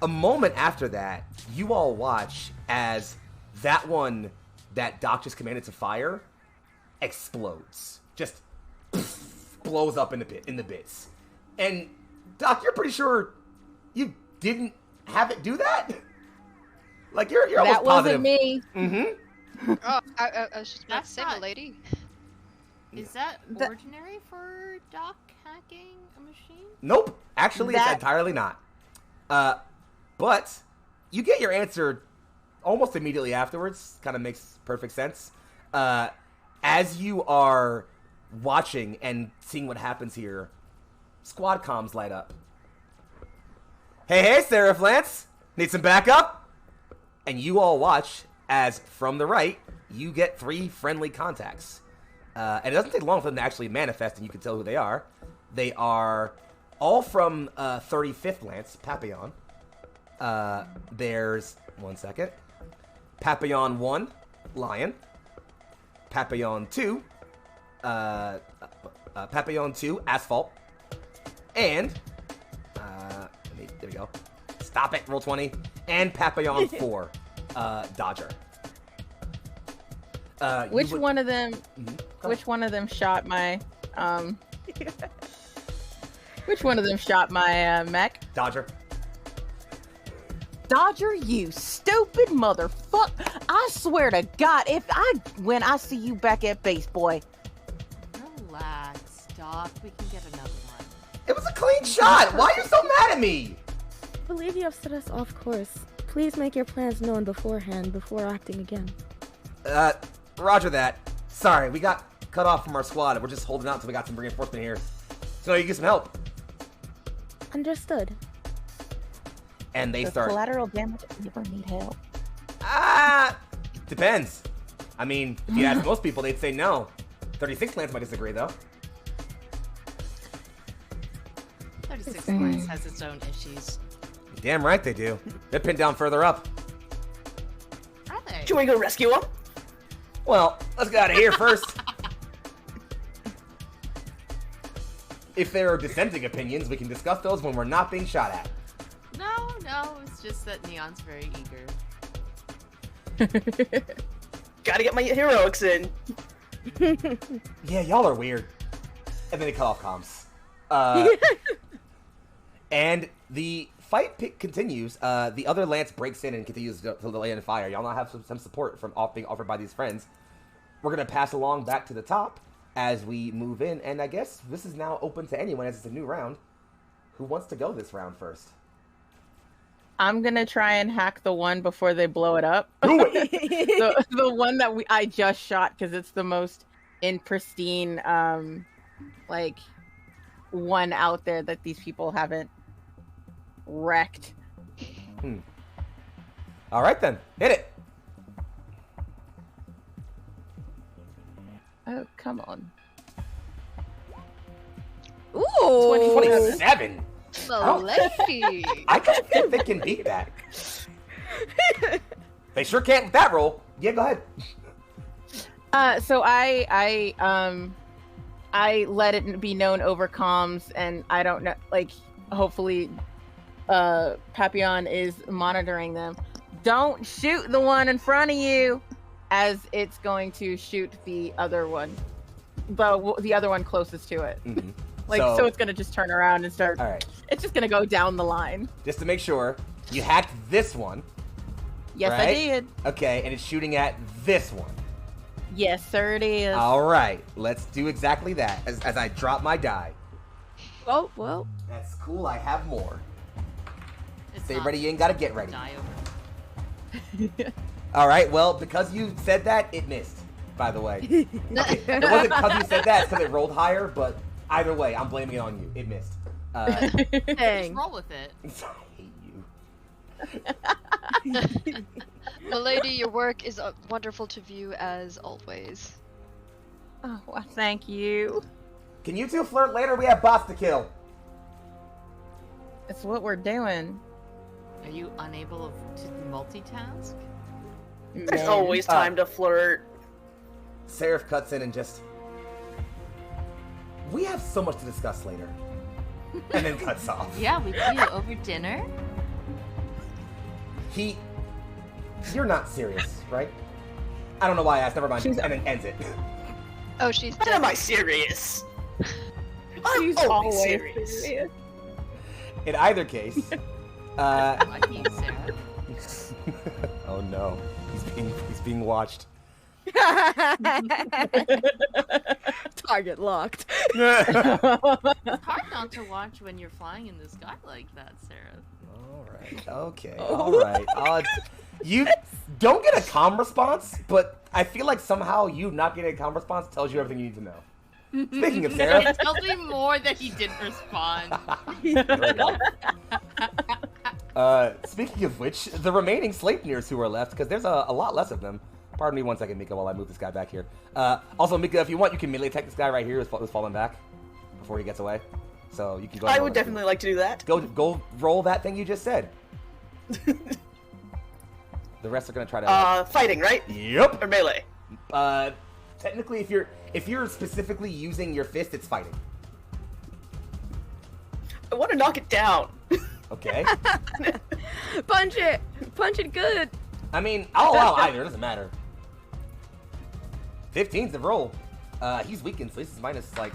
A moment after that, you all watch as that one that Doc just commanded to fire explodes. Just blows up in the bits. And Doc, you're pretty sure you didn't have it do that? Like, you're almost positive. That wasn't me. Mm-hmm. Oh, I was just about to That's say, not- lady. Is that ordinary for Doc hacking a machine? Nope. Actually, it's entirely not. But you get your answer almost immediately afterwards. Kind of makes perfect sense. As you are watching and seeing what happens here, squad comms light up. Hey, Seraph Lance. Need some backup? And you all watch as, from the right, you get 3 friendly contacts. And it doesn't take long for them to actually manifest, and you can tell who they are. They are all from 35th Lance, Papillon. There's, one second, Papillon 1, Lion. Papillon 2, Papillon 2, Asphalt. And, there we go. Stop it, roll 20. And Papillon 4, Dodger. Which one of them? Mm-hmm. Which one of them shot my? Which one of them shot my mech? Dodger. Dodger, you stupid motherfucker! I swear to God, when I see you back at base, boy. Relax, Doc. We can get another one. It was a clean shot. Why are you so mad at me? I believe you have set us off course. Please make your plans known beforehand before acting again. Roger that. Sorry, we got cut off from our squad. We're just holding out until we got some reinforcement here. So you get some help. Understood. And they The start... collateral damage. You ever need help? Depends. I mean, if you ask most people, they'd say no. 36 Lance might disagree, though. 36 Lance has its own issues. Damn right they do. They're pinned down further up. Are they? Should we go rescue him? Well, let's get out of here first. If there are dissenting opinions, we can discuss those when we're not being shot at. No, it's just that Neon's very eager. Gotta get my heroics in. Yeah, y'all are weird. And then they cut off comms. And the fight continues. The other Lance breaks in and continues to lay in fire. Y'all now have some support from being offered by these friends. We're going to pass along back to the top as we move in. And I guess this is now open to anyone as it's a new round. Who wants to go this round first? I'm gonna try and hack the one before they blow it up. Do it! the one that I just shot because it's the most in pristine, like one out there that these people haven't wrecked. All right then, hit it. Oh, come on. Ooh! 27. The lady. I don't think they can beat that. They sure can't with that roll. Yeah, go ahead. So I let it be known over comms, and I don't know, like, hopefully, Papillon is monitoring them. Don't shoot the one in front of you, as it's going to shoot the other one, the other one closest to it. Mm-hmm. Like, so it's gonna just turn around and start. All right. It's just gonna go down the line. Just to make sure, you hacked this one. Yes, I Right? did. Okay, and it's shooting at this one. Yes, sir, it is. All right, let's do exactly that as I drop my die. Oh, well. That's cool, I have more. It's Stay not ready, you ain't gotta get ready. die over. All right, well, because you said that, it missed, by the way. Okay, it wasn't because you said that, it's because it rolled higher, but either way, I'm blaming it on you. It missed. Just Dang. roll with it. I hate you. Milady, your work is wonderful to view as always. Oh, well, thank you. Can you two flirt later? We have boss to kill. It's what we're doing. Are you unable to multitask? There's Man. always time to flirt. Seraph cuts in and just... We have so much to discuss later. And then cuts off. Yeah, we do. Over dinner? You're not serious, right? I don't know why I asked, never mind. She's- And then ends it. Oh, she's When dead. am I serious? I'm She's always always serious. serious. In either case... Lucky you, Sarah. Oh no. He's being watched. Target locked. It's hard not to watch when you're flying in the sky like that, Sarah. Alright, okay, Oh. alright. You don't get a calm response, but I feel like somehow you not getting a calm response tells you everything you need to know. Speaking of Sarah, It tells me more that he didn't respond. speaking of which, the remaining Sleipnirs who are left, because there's a lot less of them. Pardon me one second, Mika, while I move this guy back here. Also, Mika, if you want, you can melee attack this guy right here who's falling back before he gets away. So you can go ahead I and would roll that. definitely like to do that. Go roll that thing you just said. The rest are gonna try to. Fighting, right? Yep. Or melee? Technically, if you're specifically using your fist, it's fighting. I want to knock it down. Okay. Punch it! Punch it good! I mean, I'll allow either. It doesn't matter. 15's the roll. He's weakened, so this is minus like.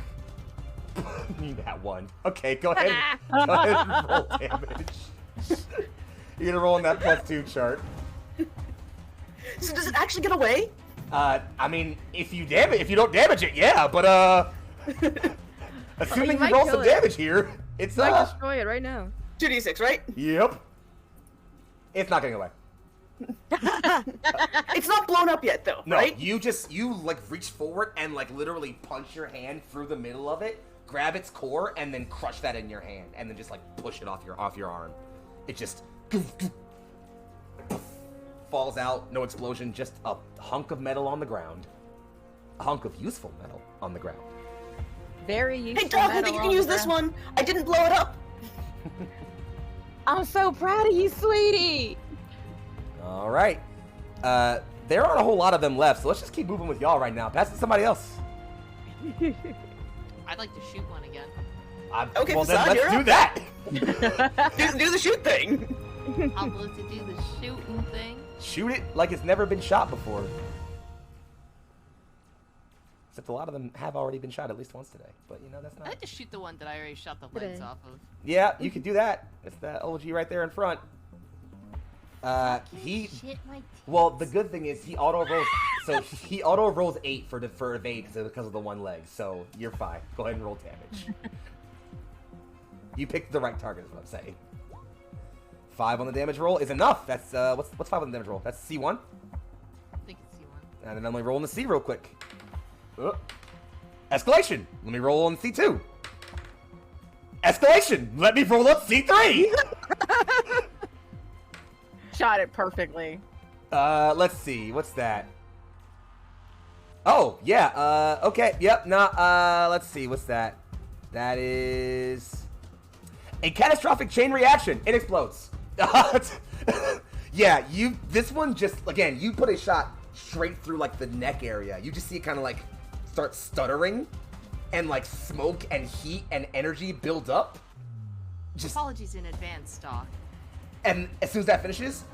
That one. Okay, go ahead. Go ahead and roll damage. You're gonna roll on that +2 chart. So does it actually get away? I mean, if you don't damage it, yeah. But assuming you might roll kill some it. damage here, it's I destroy it right now. 2d6, right? Yep. It's not getting away. It's not blown up yet, though, No, right? you like reach forward and like literally punch your hand through the middle of it, grab its core, and then crush that in your hand, and then just like push it off your arm. It just falls out, no explosion, just a hunk of metal on the ground. A hunk of useful metal on the ground. Very useful. Hey, dog, I think metal you on can the use this ground. one. I didn't blow it up. I'm so proud of you, sweetie. All right. There aren't a whole lot of them left, so let's just keep moving with y'all right now. Pass it to somebody else. I'd like to shoot one again. Okay, well, then Facade, let's you're do up. that. Do the shoot thing. I'll move to do the shooting thing. Shoot it like it's never been shot before. Except a lot of them have already been shot at least once today. But, you know, that's I'd not... like to shoot the one that I already shot the legs Today. off of. Yeah, you can do that. It's the OG right there in front. Shit, my Well, the good thing is he auto rolls... So he auto rolls 8 for evade because of the one leg. So you're fine. Go ahead and roll damage. You picked the right target is what I'm saying. 5 on the damage roll is enough. That's, what's 5 on the damage roll? That's C1? I think it's C1. And then I'm gonna roll on the C real quick. Escalation. Let me roll on C2. Escalation. Let me roll on C3. Shot it perfectly. Let's see. What's that? Oh, yeah. Okay. Yep. Nah. Let's see. What's that? That is a catastrophic chain reaction. It explodes. Yeah. This one just again. You put a shot straight through like the neck area. You just see it kind of like start stuttering, and like smoke and heat and energy build up. Just Apologies in advance, Doc. and as soon as that finishes,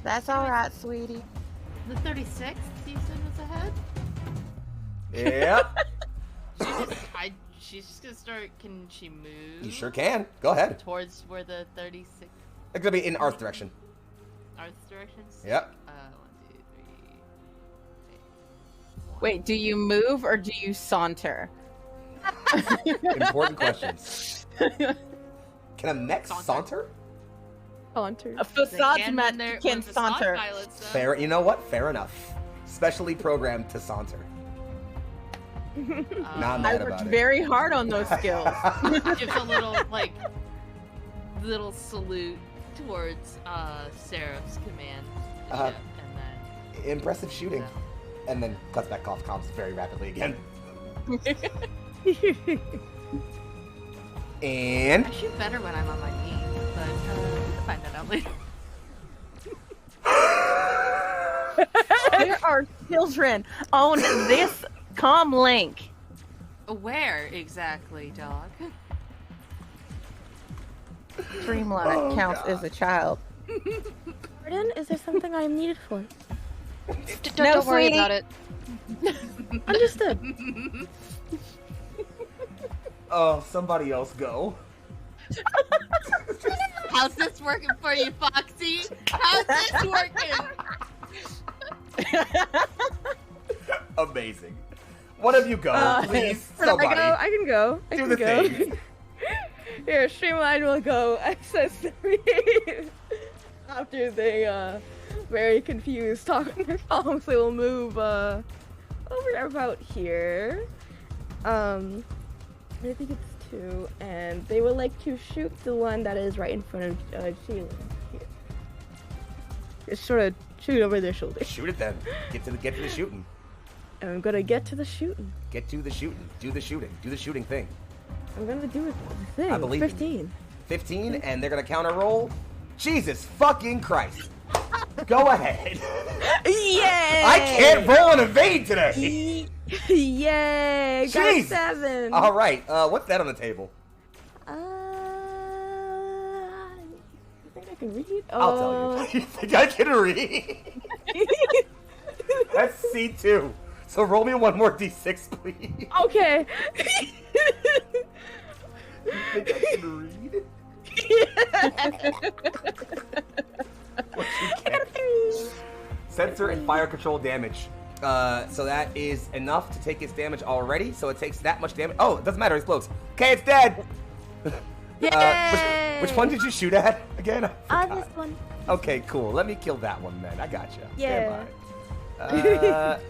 That's all right, sweetie. The 36th season was ahead? yep. she's just gonna start. Can she move? You sure can. Go ahead. Towards where the 36 It's gonna be in Arth direction. Arth directions. Yep. 1, 2, 3. Wait, do you move or do you saunter? Important questions. Can a mech saunter? Saunter. A facade They mech when can facade saunter. pilots, though. Fair. You know what? Fair enough. Specially programmed to saunter. Not I mad worked about it. very hard on those skills. Gives a little little salute towards Seraph's command ship, and then Impressive shooting. And then cuts back off comms very rapidly again. And I shoot better when I'm on my knees, but we can find that out later. There are children on this comm link. Where exactly, dog? Streamline counts as a child. Pardon? Is there something I am needed for? Don't worry sweetie. about it. Understood. oh, somebody else go. How's this working for you, Foxy? How's this working? Amazing. One of you go, please. Somebody. I can go. I Do can the go. thing. Here, Streamline will go access 3 after they very confused talk on their phones. They will move over about here. I think it's 2, and they would like to shoot the one that is right in front of Sheila. Here. Just sort of shoot over their shoulder. Shoot it then. Get to the shooting. And I'm gonna get to the shooting. Get to the shooting. Do the shooting. Do the shooting thing. I'm gonna do it. The thing. I believe in you. 15. 15, and they're gonna counter roll. Jesus fucking Christ. Go ahead. Yay! I can't roll and evade today. Yay! Got a Jeez. 7. All right. What's that on the table? You think I can read? I'll tell you. You think I can read? That's C2. So roll me one more D6, please. Okay. You think I can read? What you can. Sensor and fire control damage. So that is enough to take its damage already. So it takes that much damage. Oh, it doesn't matter. It's close. Okay, it's dead. Which one did you shoot at again? I forgot. This one. Okay, cool. Let me kill that one then. I gotcha. Yeah. Stand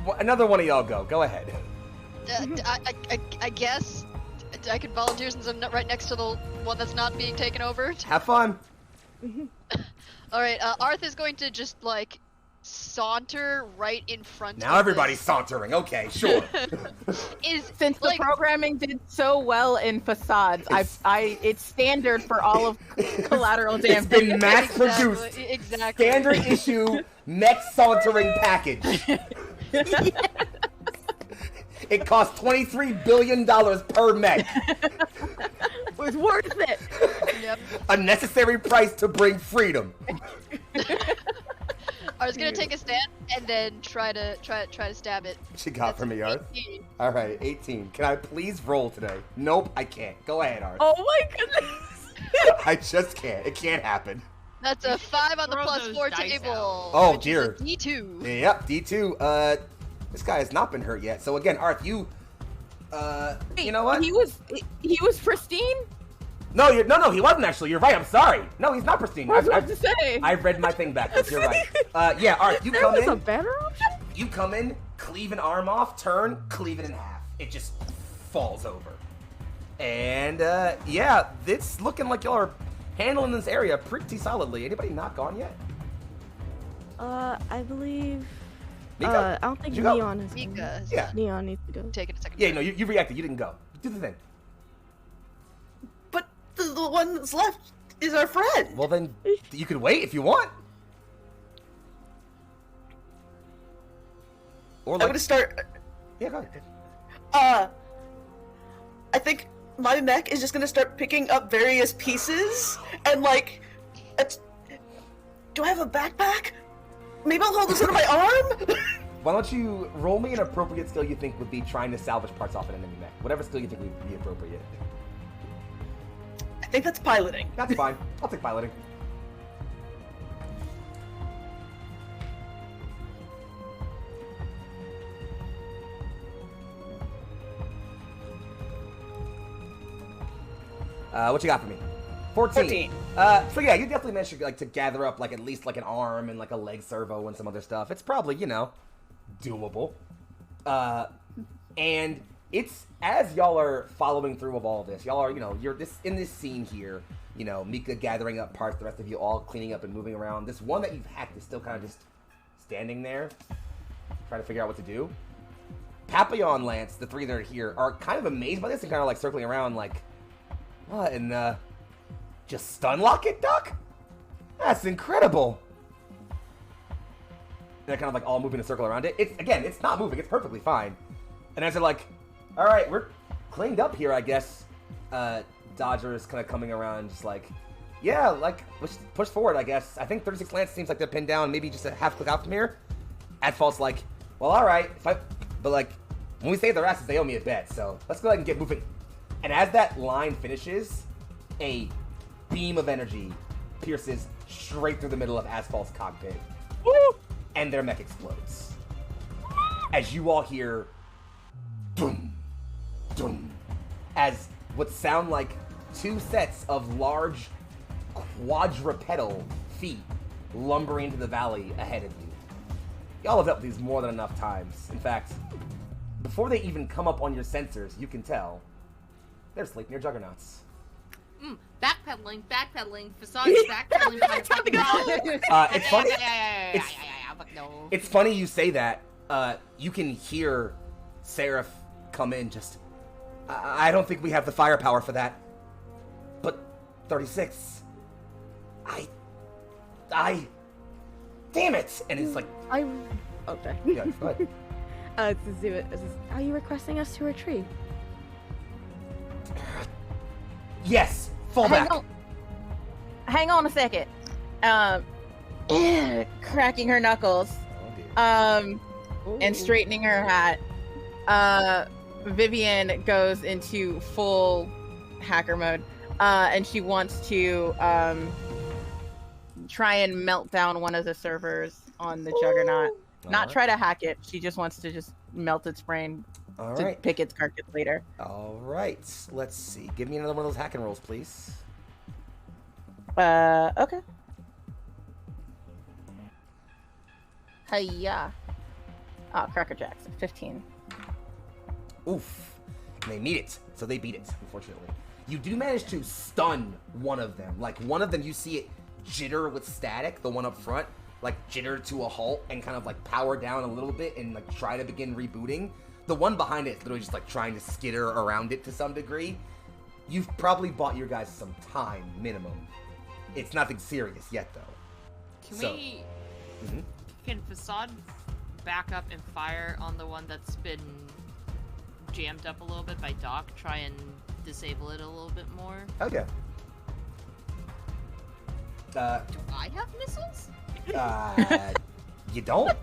by. Another one of y'all go. Go ahead. I guess I could volunteer since I'm right next to the one that's not being taken over. Have fun. All right, Arth is going to just like saunter right in front. Now of everybody's this. sauntering. Okay, sure. Since the programming did so well in facades, it's standard for all of collateral damage. It's been mass produced. Exactly. Standard issue mech sauntering package. It costs $23 billion per mech. It was worth it. Yep. A necessary price to bring freedom. I was gonna take a stand and then try to stab it. What you got for me, Arth? 18. All right, 18. Can I please roll today? Nope, I can't. Go ahead, Arth. Oh my goodness. I just can't. It can't happen. That's a 5 on the Throw plus those 4 dice table. out. Oh, which dear. Is a D2. Yep, D2. This guy has not been hurt yet. So again, Arth, you know what? He was pristine. No, no, he wasn't actually. You're right. I'm sorry. No, he's not pristine. I was about to say. I read my thing backwards. You're right. Yeah, Arth, you There come was in. a better option? You come in, cleave an arm off, turn, cleave it in half. It just falls over. And yeah, it's looking like y'all are handling this area pretty solidly. Anybody not gone yet? I believe. Mika? I don't think Did you go? Neon is. Mika has Yeah. Neon needs to go. taken a second. Yeah, no, you reacted. You didn't go. Do the thing. But the one that's left is our friend. Well, then you can wait if you want. Or I'm like, gonna start. yeah, go ahead. I think my mech is just gonna start picking up various pieces and like. Do I have a backpack? Maybe I'll hold this under my arm. Why don't you roll me an appropriate skill you think would be trying to salvage parts off an enemy mech? Whatever skill you think would be appropriate. I think that's piloting. That's fine. I'll take piloting. What you got for me? 14. So yeah, you definitely managed to, like, to gather up, like, at least, like, an arm and, like, a leg servo and some other stuff. It's probably, you know, doable. And it's, as y'all are following through of all of this, y'all are, you know, you're in this scene here, you know, Mika gathering up parts, the rest of you all cleaning up and moving around. This one that you've hacked is still kind of just standing there, trying to figure out what to do. Papillon, Lance, the three that are here, are kind of amazed by this and kind of, like, circling around, like, what, and, just stun lock it, Duck? That's incredible. They're kind of like all moving a circle around it. It's not moving. It's perfectly fine. And as they're like, all right, we're cleaned up here, I guess. Dodger is kind of coming around, just like, yeah, like, let's push forward, I guess. I think 36 Lance seems like they're pinned down, maybe just a half click out from here. Adfault's like, well, all right, but like, when we save their asses, they owe me a bet, so let's go ahead and get moving. And as that line finishes, a beam of energy pierces straight through the middle of Asphalt's cockpit. Woo! And their mech explodes. As you all hear boom, boom, as what sound like two sets of large quadrupedal feet lumbering into the valley ahead of you. Y'all have dealt with these more than enough times. In fact, before they even come up on your sensors, you can tell they're sleeping near juggernauts. Backpedaling, facades backpedaling. It's funny. It's funny you say that. You can hear Seraph come in. Just, I don't think we have the firepower for that. But 36, I, damn it! And it's like, okay. Yeah, go ahead. Are you requesting us to retreat? Yes. Fall back. Hang on a second. Cracking her knuckles. And straightening her hat. Vivian goes into full hacker mode. And she wants to try and melt down one of the servers on the Juggernaut. Not try to hack it. She just wants to just melt its brain to pick its carcass later. All right. Let's see. Give me another one of those hacking rolls, please. Okay. Hiya. Oh, Cracker Jacks. 15. Oof. And they meet it, so they beat it, unfortunately. You do manage to stun one of them. Like, one of them, you see it jitter with static, the one up front, like, jitter to a halt and kind of, like, power down a little bit and, like, try to begin rebooting. The one behind it is literally just, like, trying to skitter around it to some degree. You've probably bought your guys some time, minimum. It's nothing serious yet, though. Can Facade back up and fire on the one that's been jammed up a little bit by Doc? Try and disable it a little bit more? Okay. Do I have missiles? You don't?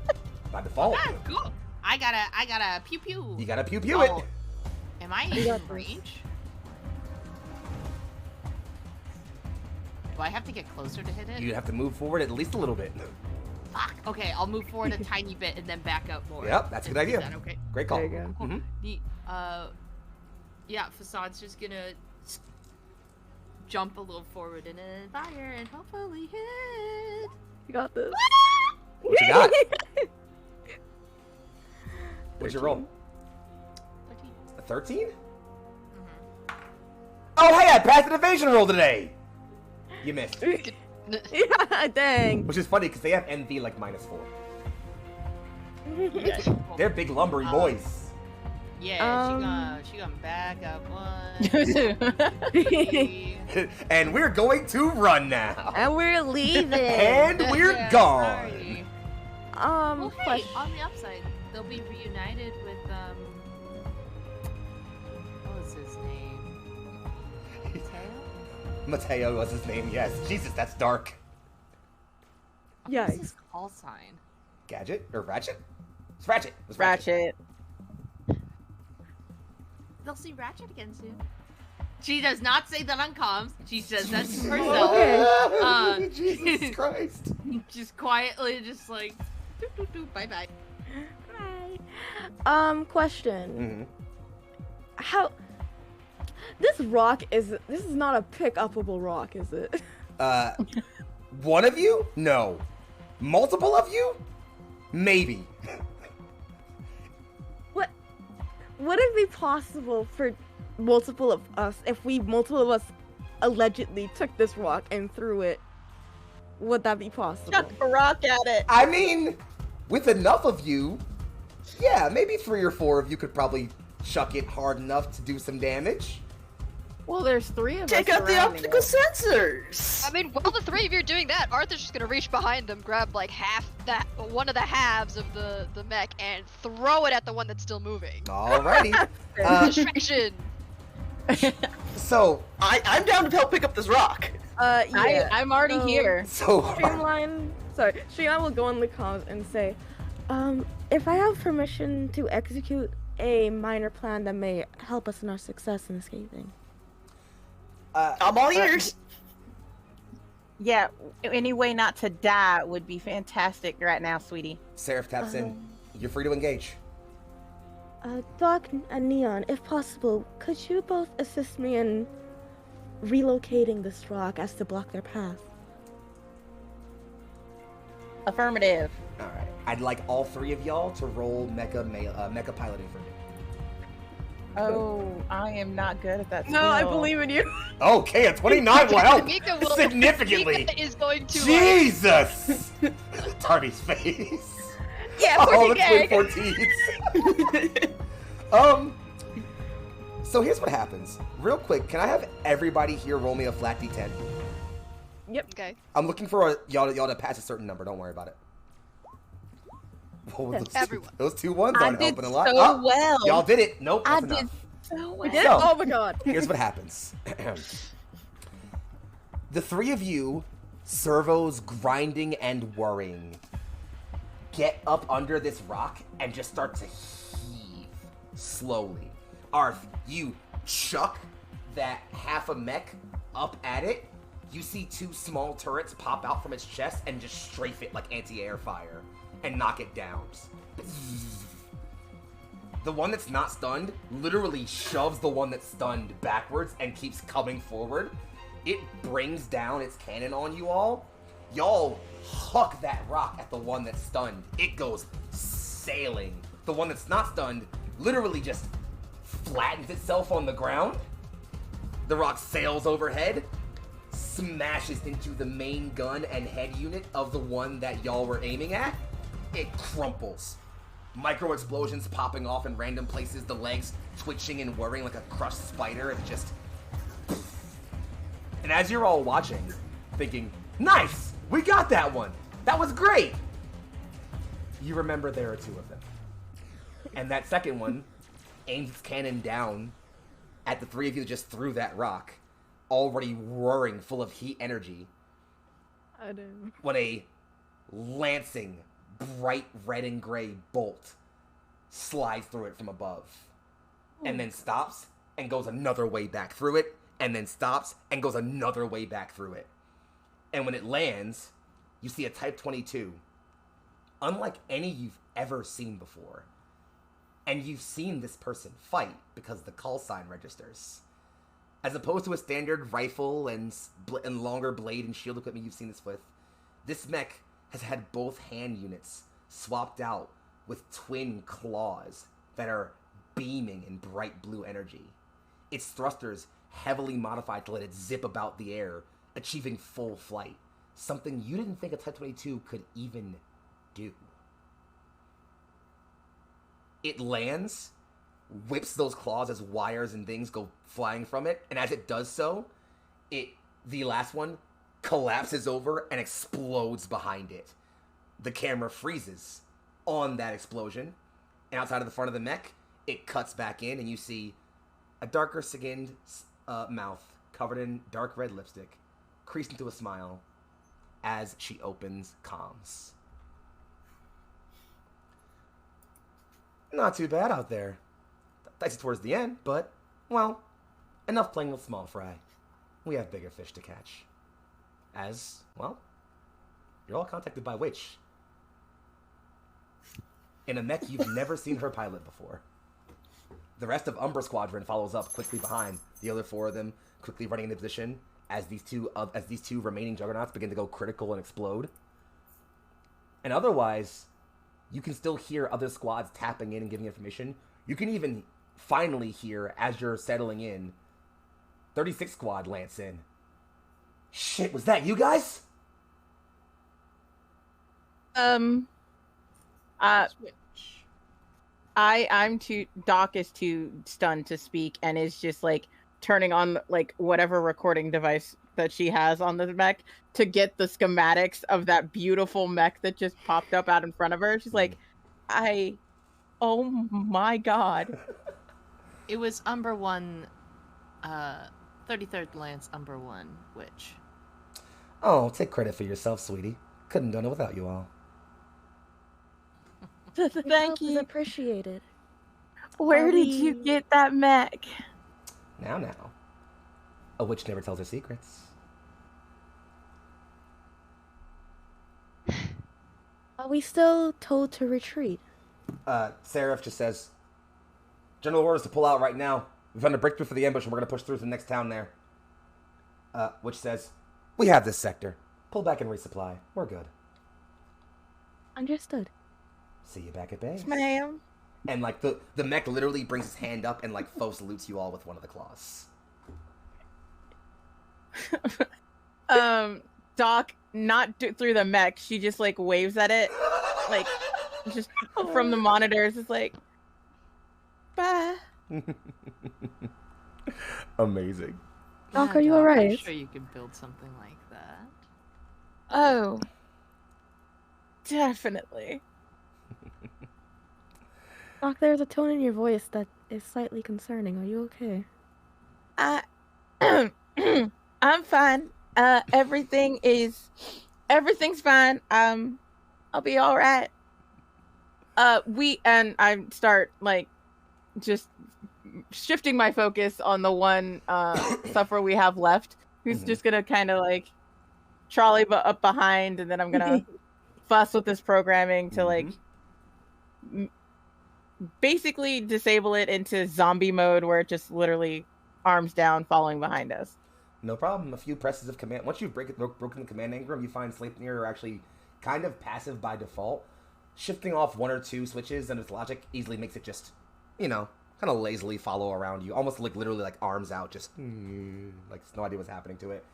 By default. Ah, cool. I gotta pew pew. You gotta pew pew it. Am I in range? Do I have to get closer to hit it? You have to move forward at least a little bit. Fuck. Okay, I'll move forward a tiny bit and then back up more. Yep, that's a good idea. Is that okay? Great call. There you go. Mm-hmm. Yeah, Facade's just gonna jump a little forward and then fire and hopefully hit. You got this. What you got? What's your roll? 13. A 13? Mm-hmm. Oh, hey, I passed an evasion roll today. You missed. Yeah, dang. Which is funny because they have NV like -4. They're big lumbery boys. Yeah, she gonna back up 1, 2, 3. And we're going to run now. And we're leaving. And we're gone. Sorry. Well, hey, question. on the upside, they'll be reunited with what was his name? Mateo? Mateo was his name, yes. Jesus, that's dark. What's his call sign? Gadget? Or Ratchet? It's Ratchet. It's Ratchet. They'll see Ratchet again soon. She does not say that on comms. She says that to herself. Jesus Christ. Just quietly, just like, doop, doop, doop, bye bye. Bye. Question. How? This rock is not a pick-upable rock, is it? One of you? No. Multiple of you? Maybe. Would it be possible for multiple of us, if multiple of us allegedly took this rock and threw it, would that be possible? Chuck a rock at it. I mean, with enough of you, yeah, maybe 3 or 4 of you could probably chuck it hard enough to do some damage. Well, there's 3 of us. Take out the optical sensors! I mean, while the 3 of you are doing that, Arth is just gonna reach behind them, grab like one of the halves of the mech, and throw it at the one that's still moving. Alrighty. Distraction! So, I'm down to help pick up this rock. Yeah. I'm already here. So Streamline will go in the comms and say, if I have permission to execute a minor plan that may help us in our success in escaping. I'm all ears. Yeah, any way not to die would be fantastic right now, sweetie. Seraph taps in. You're free to engage. Doc and Neon, if possible, could you both assist me in relocating this rock as to block their path? Affirmative. Alright. I'd like all 3 of y'all to roll mecha piloting for me. Oh, I am not good at that. No, I believe in you. Okay, a 29 will help Mika will significantly. Mika is going to Jesus! Tardy's face. Yeah, Oh, the gang. twin 14s. So here's what happens. Real quick, can I have everybody here roll me a flat d10? Yep. Okay. I'm looking for y'all to pass a certain number. Don't worry about it. Oh, Everyone. Those 2 ones aren't helping a lot. So well. Y'all did it. Nope, that's enough. So We well. did? So- Oh my god. Here's what happens. The 3 of you, servos grinding and whirring, get up under this rock and just start to heave slowly. Arth, you chuck that half a mech up at it. You see 2 small turrets pop out from its chest and just strafe it like anti-air fire and knock it down. The one that's not stunned literally shoves the one that's stunned backwards and keeps coming forward. It brings down its cannon on you all. Y'all huck that rock at the one that's stunned. It goes sailing. The one that's not stunned literally just flattens itself on the ground. The rock sails overhead, smashes into the main gun and head unit of the one that y'all were aiming at. It crumples. Micro explosions popping off in random places, the legs twitching and whirring like a crushed spider. It just... And as you're all watching, thinking, nice! We got that one! That was great! You remember there are 2 of them. And that second one aims its cannon down at the 3 of you that just threw that rock, already roaring full of heat energy. I do. When a lancing, bright red and gray bolt slides through it from above, and then stops and goes another way back through it, and then stops and goes another way back through it. And when it lands, you see a Type 22, unlike any you've ever seen before. And you've seen this person fight because the call sign registers. As opposed to a standard rifle and longer blade and shield equipment you've seen this with, this mech has had both hand units swapped out with twin claws that are beaming in bright blue energy. Its thrusters heavily modified to let it zip about the air, achieving full flight, something you didn't think a Type 22 could even do. It lands, whips those claws as wires and things go flying from it, and as it does so, the last one collapses over and explodes behind it. The camera freezes on that explosion, and outside of the front of the mech, it cuts back in, and you see a darker skinned mouth covered in dark red lipstick, creased into a smile as she opens comms. Not too bad out there. Dicey towards the end, but, well, enough playing with small fry. We have bigger fish to catch. As, well, you're all contacted by Witch. In a mech you've never seen her pilot before. The rest of Umbra Squadron follows up quickly behind. The other 4 of them quickly running into position as these two remaining juggernauts begin to go critical and explode. And otherwise, you can still hear other squads tapping in and giving information. You can even finally hear, as you're settling in, 36 Squad Lance in. Shit, was that you guys? Doc is too stunned to speak and is just like turning on like whatever recording device that she has on the mech to get the schematics of that beautiful mech that just popped up out in front of her. She's like, oh my god. It was Umber 1, 33rd Lance Umber 1, Witch. Oh, take credit for yourself, sweetie. Couldn't have done it without you all. Thank you. Appreciated. Where did you get that mech? Now. A witch never tells her secrets. Are we still told to retreat? Seraph just says, General orders to pull out right now. We've found a breakthrough for the ambush and we're going to push through to the next town there. Witch says, we have this sector. Pull back and resupply. We're good. Understood. See you back at base. Ma'am. And like the mech literally brings his hand up and like faux salutes you all with one of the claws. Doc, not through the mech, she just like waves at it, like just from the monitors. It's like, bye. Amazing. Doc, are you alright? I'm sure you can build something like that. Oh, definitely. Doc, there's a tone in your voice that is slightly concerning. Are you okay? I'm fine. Everything's fine. I'll be all right. I start like just shifting my focus on the one sufferer we have left, who's just gonna kind of like trolley up behind, and then I'm gonna fuss with this programming to like basically disable it into zombie mode, where it just literally arms down, following behind us. No problem. A few presses of command. Once you've broken the command engram, you find Sleipnir are actually kind of passive by default. Shifting off 1 or 2 switches and its logic easily makes it just, kind of lazily follow around you. Almost like literally like arms out, just like no idea what's happening to it.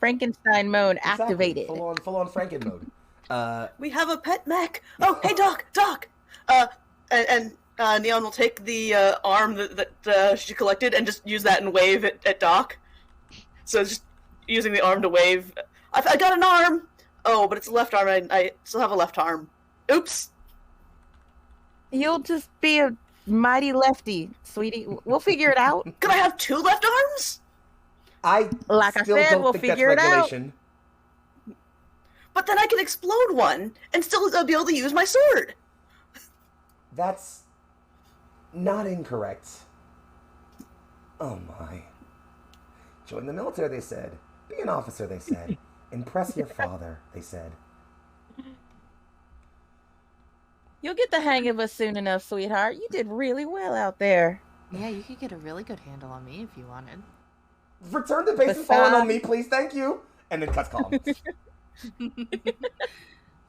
Frankenstein mode activated. Full on Franken mode. We have a pet mech. Oh, hey, Doc. And Neon will take the arm that she collected and just use that and wave at Doc. So just using the arm to wave. I got an arm. Oh, but it's a left arm. I still have a left arm. Oops. You'll just be a mighty lefty, sweetie. We'll figure it out. Could I have 2 left arms? Like I said, we'll figure it out. But then I can explode one and still be able to use my sword. That's not incorrect. Oh my. Join the military, they said. Be an officer, they said. Impress your father, they said. You'll get the hang of us soon enough, sweetheart. You did really well out there. Yeah, you could get a really good handle on me if you wanted. Return to base and fall on me, please, thank you. And then cuts calm.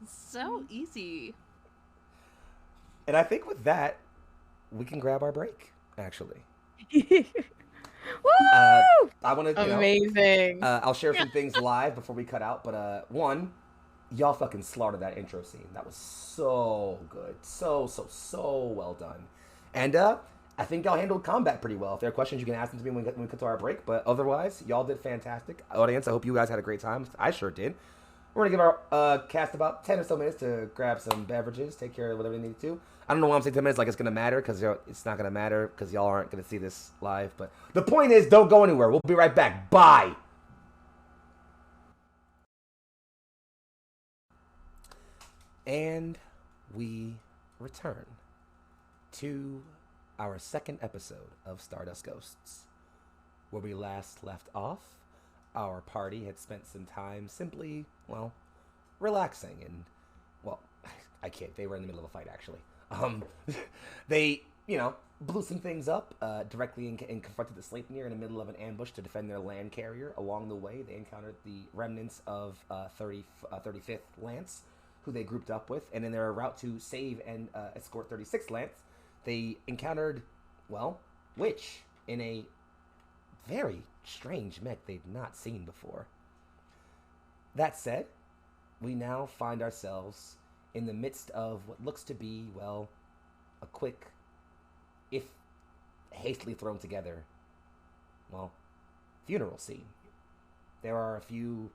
So easy. And I think with that, we can grab our break, actually. Woo! I want to, amazing. I'll share some things live before we cut out. But one, y'all fucking slaughtered that intro scene. That was so good, so well done. And I think y'all handled combat pretty well. If there are questions, you can ask them to me when we cut to our break. But otherwise, y'all did fantastic. Audience, I hope you guys had a great time. I sure did. We're gonna give our cast about 10 or so minutes to grab some beverages, take care of whatever they need to. I don't know why I'm saying 10 minutes like it's gonna matter, because it's not gonna matter, because y'all aren't gonna see this live. But the point is, don't go anywhere. We'll be right back. Bye! And we return. to our second episode of Stardust Ghosts. Where we last left off, our party had spent some time simply, well, relaxing and, well, I kid, they were in the middle of a fight actually. They, blew some things up directly and confronted the Sleipnir in the middle of an ambush to defend their land carrier. Along the way, they encountered the remnants of 35th Lance, who they grouped up with, and in their route to save and escort 36th Lance, they encountered, well, Witch in a very strange mech they'd not seen before. That said, we now find ourselves in the midst of what looks to be, well, a quick, if hastily thrown together, well, funeral scene. There are a few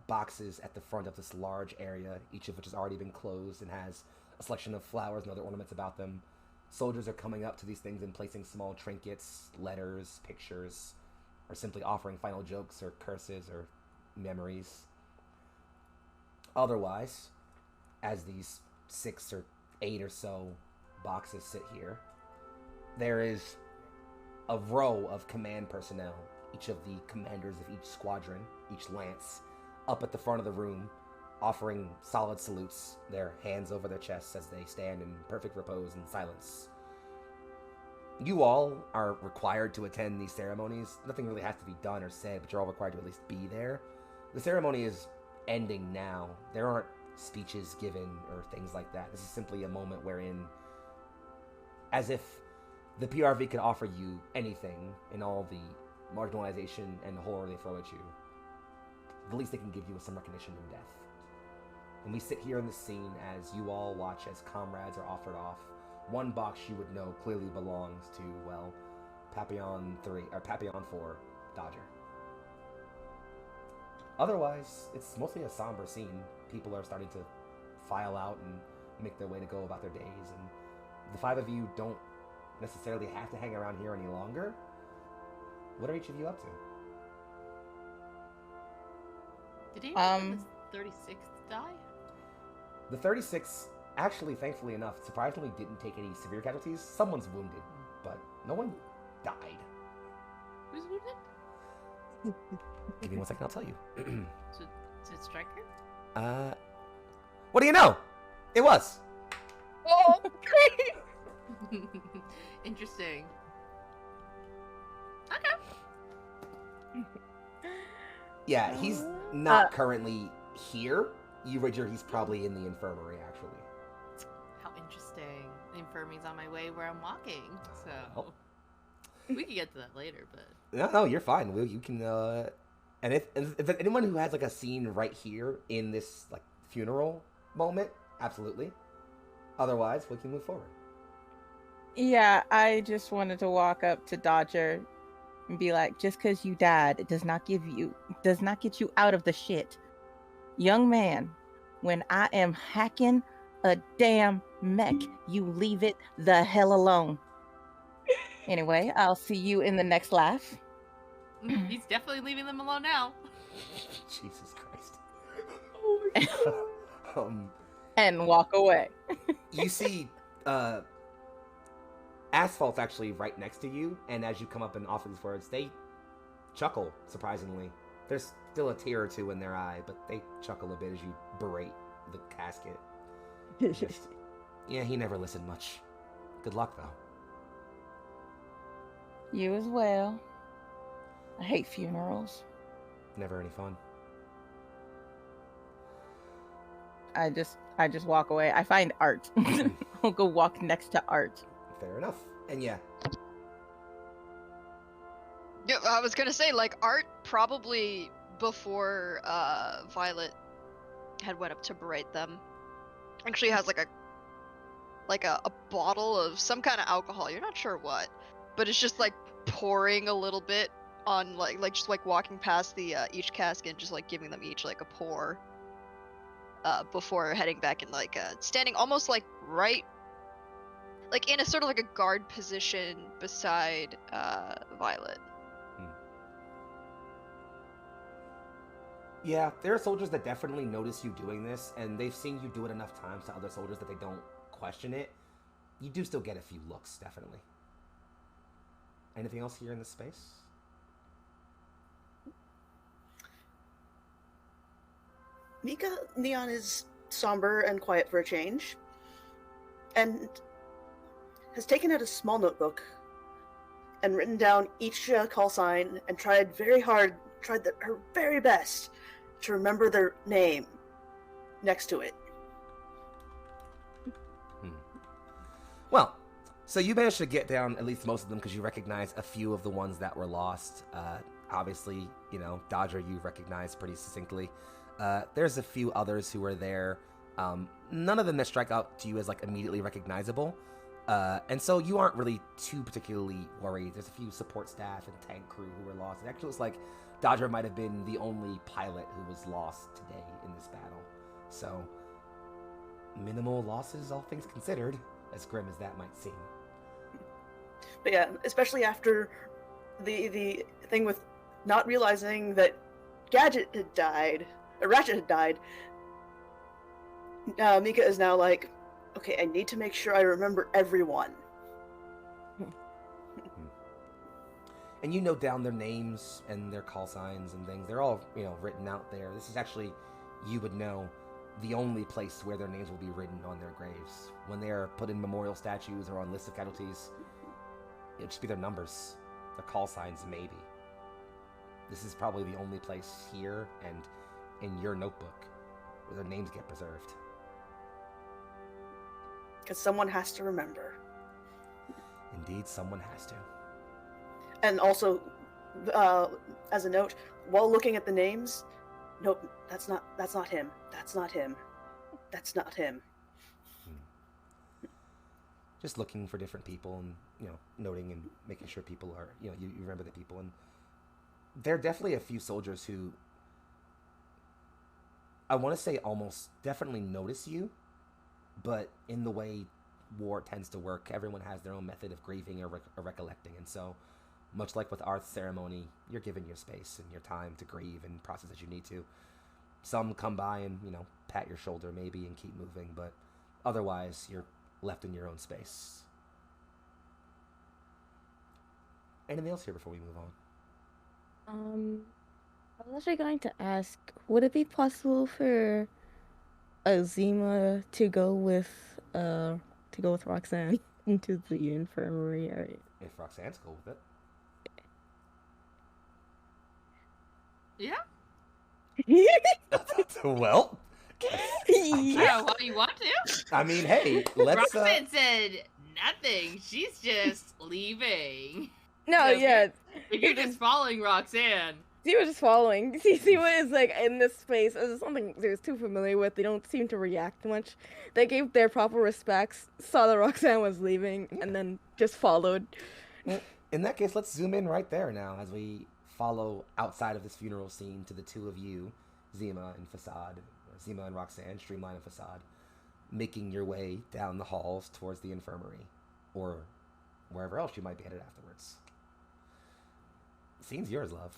boxes at the front of this large area, each of which has already been closed and has a selection of flowers and other ornaments about them. Soldiers are coming up to these things and placing small trinkets, letters, pictures, or simply offering final jokes or curses or memories. Otherwise, as these 6 or 8 or so boxes sit here, there is a row of command personnel, each of the commanders of each squadron, each lance, up at the front of the room, offering solid salutes, their hands over their chests as they stand in perfect repose and silence. You all are required to attend these ceremonies. Nothing really has to be done or said, but you're all required to at least be there. The ceremony is ending now. There aren't speeches given or things like that. This is simply a moment wherein, as if the PRV could offer you anything in all the marginalization and horror they throw at you, the least they can give you is some recognition in death. And we sit here in the scene as you all watch as comrades are offered off. One box you would know clearly belongs to, well, Papillon 3 or Papillon 4 Dodger. Otherwise, it's mostly a somber scene. People are starting to file out and make their way to go about their days, and the 5 of you don't necessarily have to hang around here any longer. What are each of you up to? Did anyone of the 36th die? The 36, actually, thankfully enough, surprisingly didn't take any severe casualties. Someone's wounded, but no one died. Who's wounded? Give me 1 second, I'll tell you. Is it Striker? What do you know? It was. Oh, Interesting. Okay. Yeah, he's not currently here. You wager he's probably in the infirmary, actually. How interesting. The infirmary's on my way where I'm walking, so Oh. we can get to that later. But No, you're fine. You can. And if anyone who has like a scene right here in this like funeral moment, absolutely. Otherwise, we can move forward. Yeah, I just wanted to walk up to Dodger and be like, just because you died, it does not get you out of the shit. Young man, when I am hacking a damn mech, you leave it the hell alone. Anyway, I'll see you in the next life. he's definitely leaving them alone now. Jesus Christ. And walk away. You see, Asphalt's actually right next to you, and as you come up and offer these words, they chuckle, surprisingly. There's still a tear or two in their eye, but they chuckle a bit as you berate the casket. Just, yeah, he never listened much. Good luck, though. You as well. I hate funerals. Never any fun. I just walk away. I find Art. I'll go walk next to Art. Fair enough. And yeah. Yeah, I was gonna say, like, Art probably before Violet had went up to berate them actually has like a bottle of some kind of alcohol. You're not sure what, but it's just like pouring a little bit on like just like walking past the each casket and just like giving them each like a pour before heading back and like standing almost like right like in a sort of like a guard position beside Violet. Yeah, there are soldiers that definitely notice you doing this, and they've seen you do it enough times to other soldiers that they don't question it. you do still get a few looks, definitely. Anything else here in this space? Mika Neon is somber and quiet for a change, and has taken out a small notebook and written down each call sign and tried her very best to remember their name next to it. Well, so you managed to get down at least most of them because you recognize a few of the ones that were lost. Obviously, Dodger you recognize pretty succinctly. There's a few others who are there. None of them that strike out to you as like immediately recognizable. And so you aren't really too particularly worried. There's a few support staff and tank crew who were lost. It actually looks like Dodger might have been the only pilot who was lost today in this battle. So, minimal losses, all things considered, as grim as that might seem. But yeah, especially after the thing with not realizing that Ratchet had died, Mika is now like, okay, I need to make sure I remember everyone. And you note down their names and their call signs and things. They're all, written out there. This is actually, you would know, the only place where their names will be written on their graves. When they are put in memorial statues or on lists of casualties, it'll just be their numbers, their call signs, maybe. This is probably the only place here and in your notebook where their names get preserved. Because someone has to remember. Indeed, someone has to. And also, as a note, while looking at the names, nope, that's not him. That's not him. That's not him. Just looking for different people and, noting and making sure people are, you remember the people. And there are definitely a few soldiers who, I want to say almost definitely notice you, but in the way war tends to work, everyone has their own method of grieving or recollecting. And so, much like with Arth's ceremony, you're given your space and your time to grieve and process as you need to. Some come by and, pat your shoulder maybe and keep moving, but otherwise you're left in your own space. Anything else here before we move on? I was actually going to ask, would it be possible for Zima to go with Roxanne into the infirmary area? If Roxanne's cool with it. Yeah. Well, Yeah, well, you want to? I mean, hey, let's. Roxanne said nothing. She's just leaving. No, Because yeah. If you're just following Roxanne. Zima just following. Zima is like in this space. It's something they're too familiar with. They don't seem to react much. They gave their proper respects, saw that Roxanne was leaving, and then just followed. Well, in that case, let's zoom in right there now as we follow outside of this funeral scene to the two of you, Zima and Facade, or Zima and Roxanne, Streamline and Facade, making your way down the halls towards the infirmary, or wherever else you might be headed afterwards. Scene's yours, love.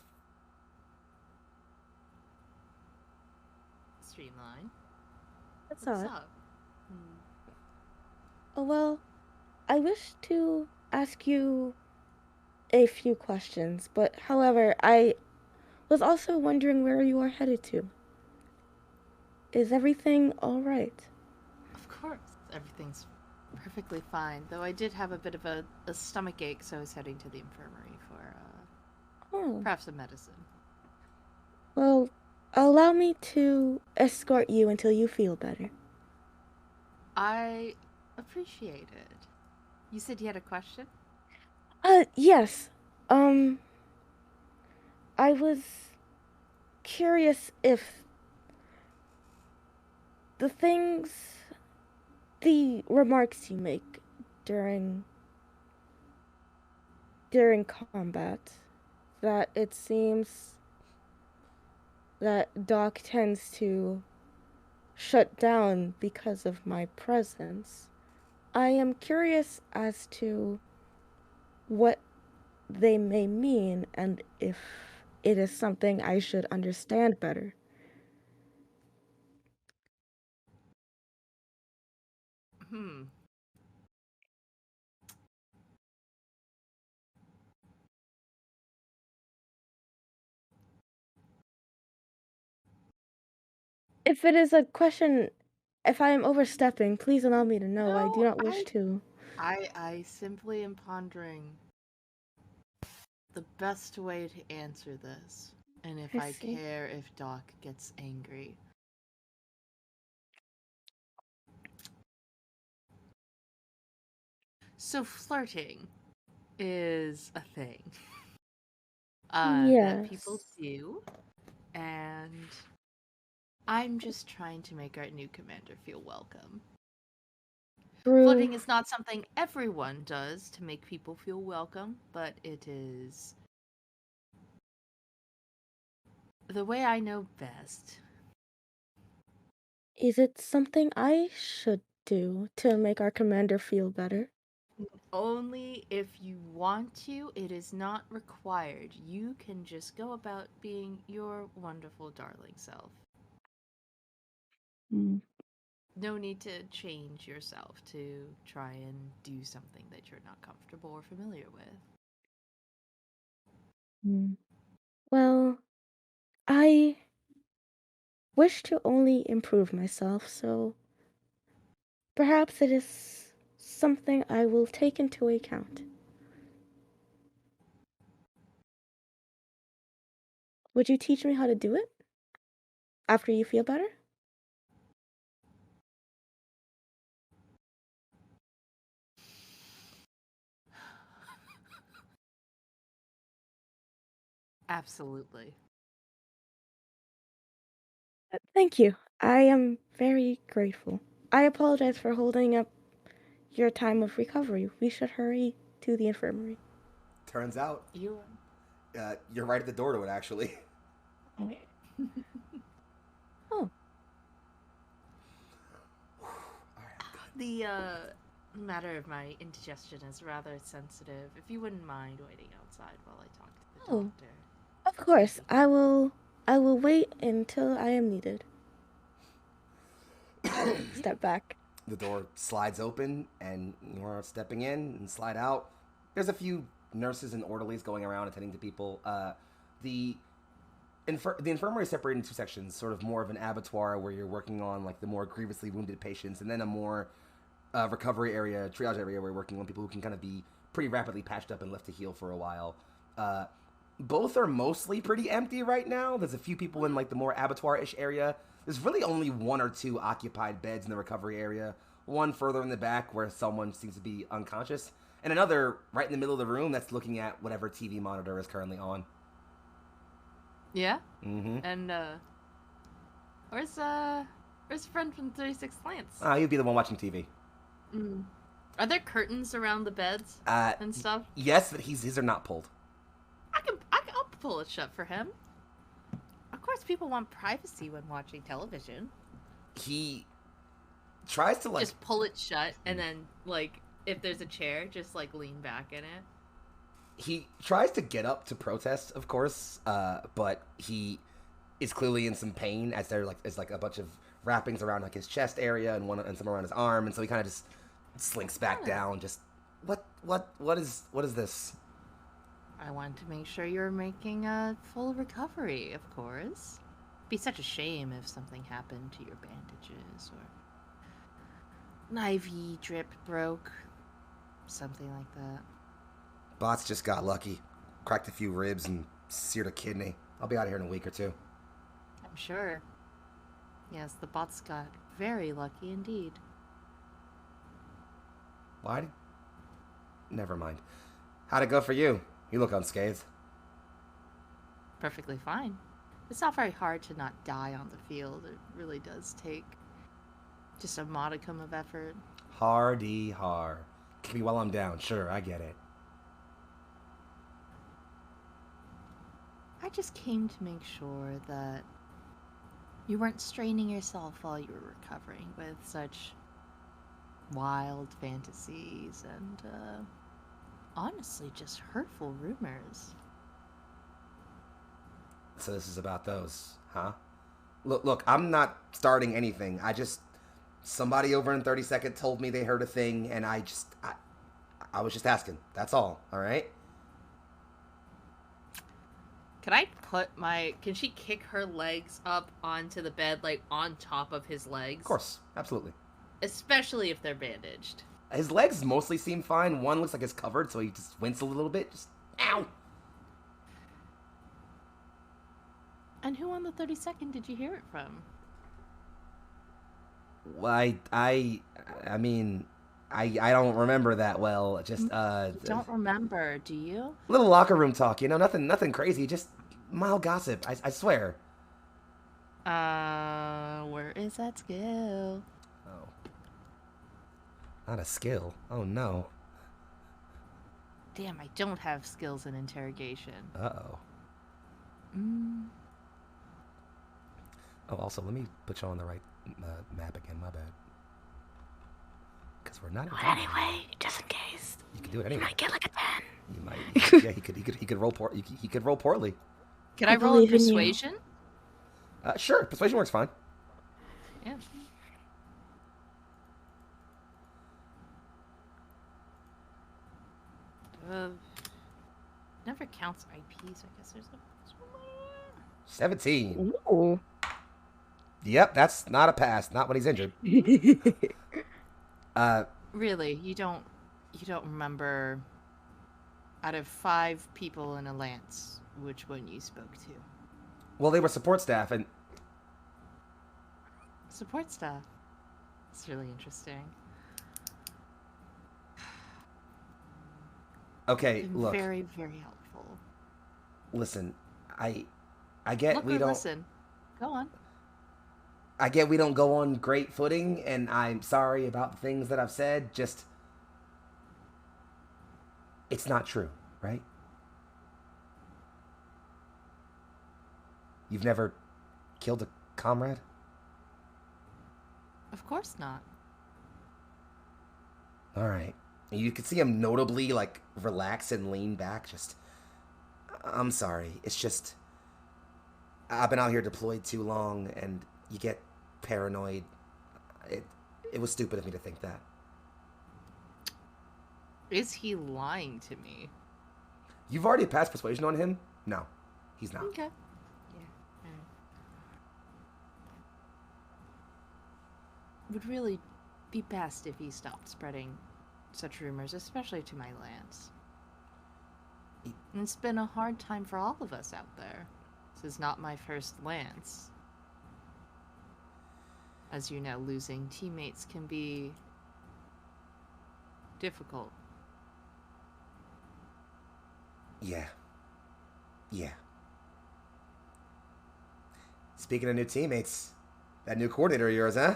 Streamline. What's What's up? up? Oh, well, I wish to ask you a few questions, but however, I was also wondering where you are headed to. Is everything all right? Of course, everything's perfectly fine. Though I did have a bit of a stomach ache, so I was heading to the infirmary for perhaps some medicine. Well, allow me to escort you until you feel better. I appreciate it. You said you had a question? Yes. I was curious if the remarks you make during combat, that it seems that Doc tends to shut down because of my presence. I am curious as to what they may mean and if it is something I should understand better. If it is a question, if I am overstepping, please allow me to know. I do No, not wish to. I simply am pondering the best way to answer this, and if I I see. care if Doc gets angry. So flirting is a thing that people Yes. do, and I'm just trying to make our new commander feel welcome. True. Flirting is not something everyone does to make people feel welcome, but it is the way I know best. Is it something I should do to make our commander feel better? Only if you want to, it is not required. You can just go about being your wonderful darling self. Hmm. No need to change yourself to try and do something that you're not comfortable or familiar with. Hmm. Well, I wish to only improve myself, so perhaps it is something I will take into account. Would you teach me how to do it after you feel better? Absolutely. Thank you. I am very grateful. I apologize for holding up your time of recovery. We should hurry to the infirmary. Turns out, You you're right at the door to it, actually. Oh, the matter of my indigestion is rather sensitive. If you wouldn't mind waiting outside while I talk to the Oh. doctor. of course. I will wait until I am needed. Step back. The door slides open, and you're stepping in and slide out. There's a few nurses and orderlies going around attending to people. The the infirmary is separated into two sections, sort of more of an abattoir where you're working on like the more grievously wounded patients, and then a more recovery area, triage area where you're working on people who can kind of be pretty rapidly patched up and left to heal for a while. Both are mostly pretty empty right now. There's a few people in like the more abattoir-ish area. There's really only one or two occupied beds in the recovery area. One further in the back where someone seems to be unconscious, and another right in the middle of the room that's looking at whatever TV monitor is currently on. Yeah? Mm-hmm. And where's friend from 36th Lance? You'd be the one watching TV. Mm. Are there curtains around the beds and stuff? Yes, but his are not pulled. I'll pull it shut for him. Of course, people want privacy when watching television. He tries to like just pull it shut, and then like if there's a chair, just like lean back in it. He tries to get up to protest, of course, but he is clearly in some pain as there's like a bunch of wrappings around like his chest area and some around his arm, and so he kind of just slinks back down. Just what is this? I want to make sure you're making a full recovery, of course. Be such a shame if something happened to your bandages or an IV drip broke, something like that. Bots just got lucky, cracked a few ribs and seared a kidney. I'll be out of here in a week or two. I'm sure. Yes, the bots got very lucky indeed. Why? Never mind. How'd it go for you? You look unscathed. Perfectly fine. It's not very hard to not die on the field. It really does take just a modicum of effort. Hardy har. Kick me while I'm down. Sure, I get it. I just came to make sure that you weren't straining yourself while you were recovering with such wild fantasies and, honestly, just hurtful rumors. So this is about those, huh? Look, I'm not starting anything. Somebody over in 32nd told me they heard a thing, and I was just asking. That's all right? Can I put my... Can she kick her legs up onto the bed, like, on top of his legs? Of course, absolutely. Especially if they're bandaged. His legs mostly seem fine. One looks like it's covered, so he just winces a little bit. Just, ow! And who on the 32nd did you hear it from? Well, I mean, I don't remember that well. Just, Don't remember, do you? little locker room talk, you know? Nothing crazy. Just mild gossip, I swear. Where is that skill? Oh. Not a skill. Oh, no. Damn, I don't have skills in interrogation. Uh-oh. Oh, also, let me put you on the right map again. My bad. Because we're not... Anyway, just in case. You can do it anyway. You might get like a 10. You might. Yeah, he could roll poor. He could roll poorly. Can I roll a believe in you. persuasion? Sure. Persuasion works fine. Yeah. Never counts IP, so I guess there's a... 17. Ooh. Yep, that's not a pass. Not when he's injured. Really, you don't remember out of 5 people in a lance which one you spoke to? Well, they were support staff, and Support staff. It's really interesting. okay, Been look. very, very helpful. Listen, I get Look we or don't. listen. Go on. I get we don't go on great footing, and I'm sorry about the things that I've said. Just, it's not true, right? You've never killed a comrade? Of course not. All right. You could see him notably, like, relax and lean back. Just, I'm sorry. It's just, I've been out here deployed too long, and you get paranoid. It was stupid of me to think that. Is he lying to me? You've already passed persuasion on him? No, he's not. Okay. Yeah. Would really be best if he stopped spreading such rumors, especially to my lance. And it's been a hard time for all of us out there. This is not my first lance. As you know, losing teammates can be difficult. Yeah. Speaking of new teammates, that new coordinator of yours, huh?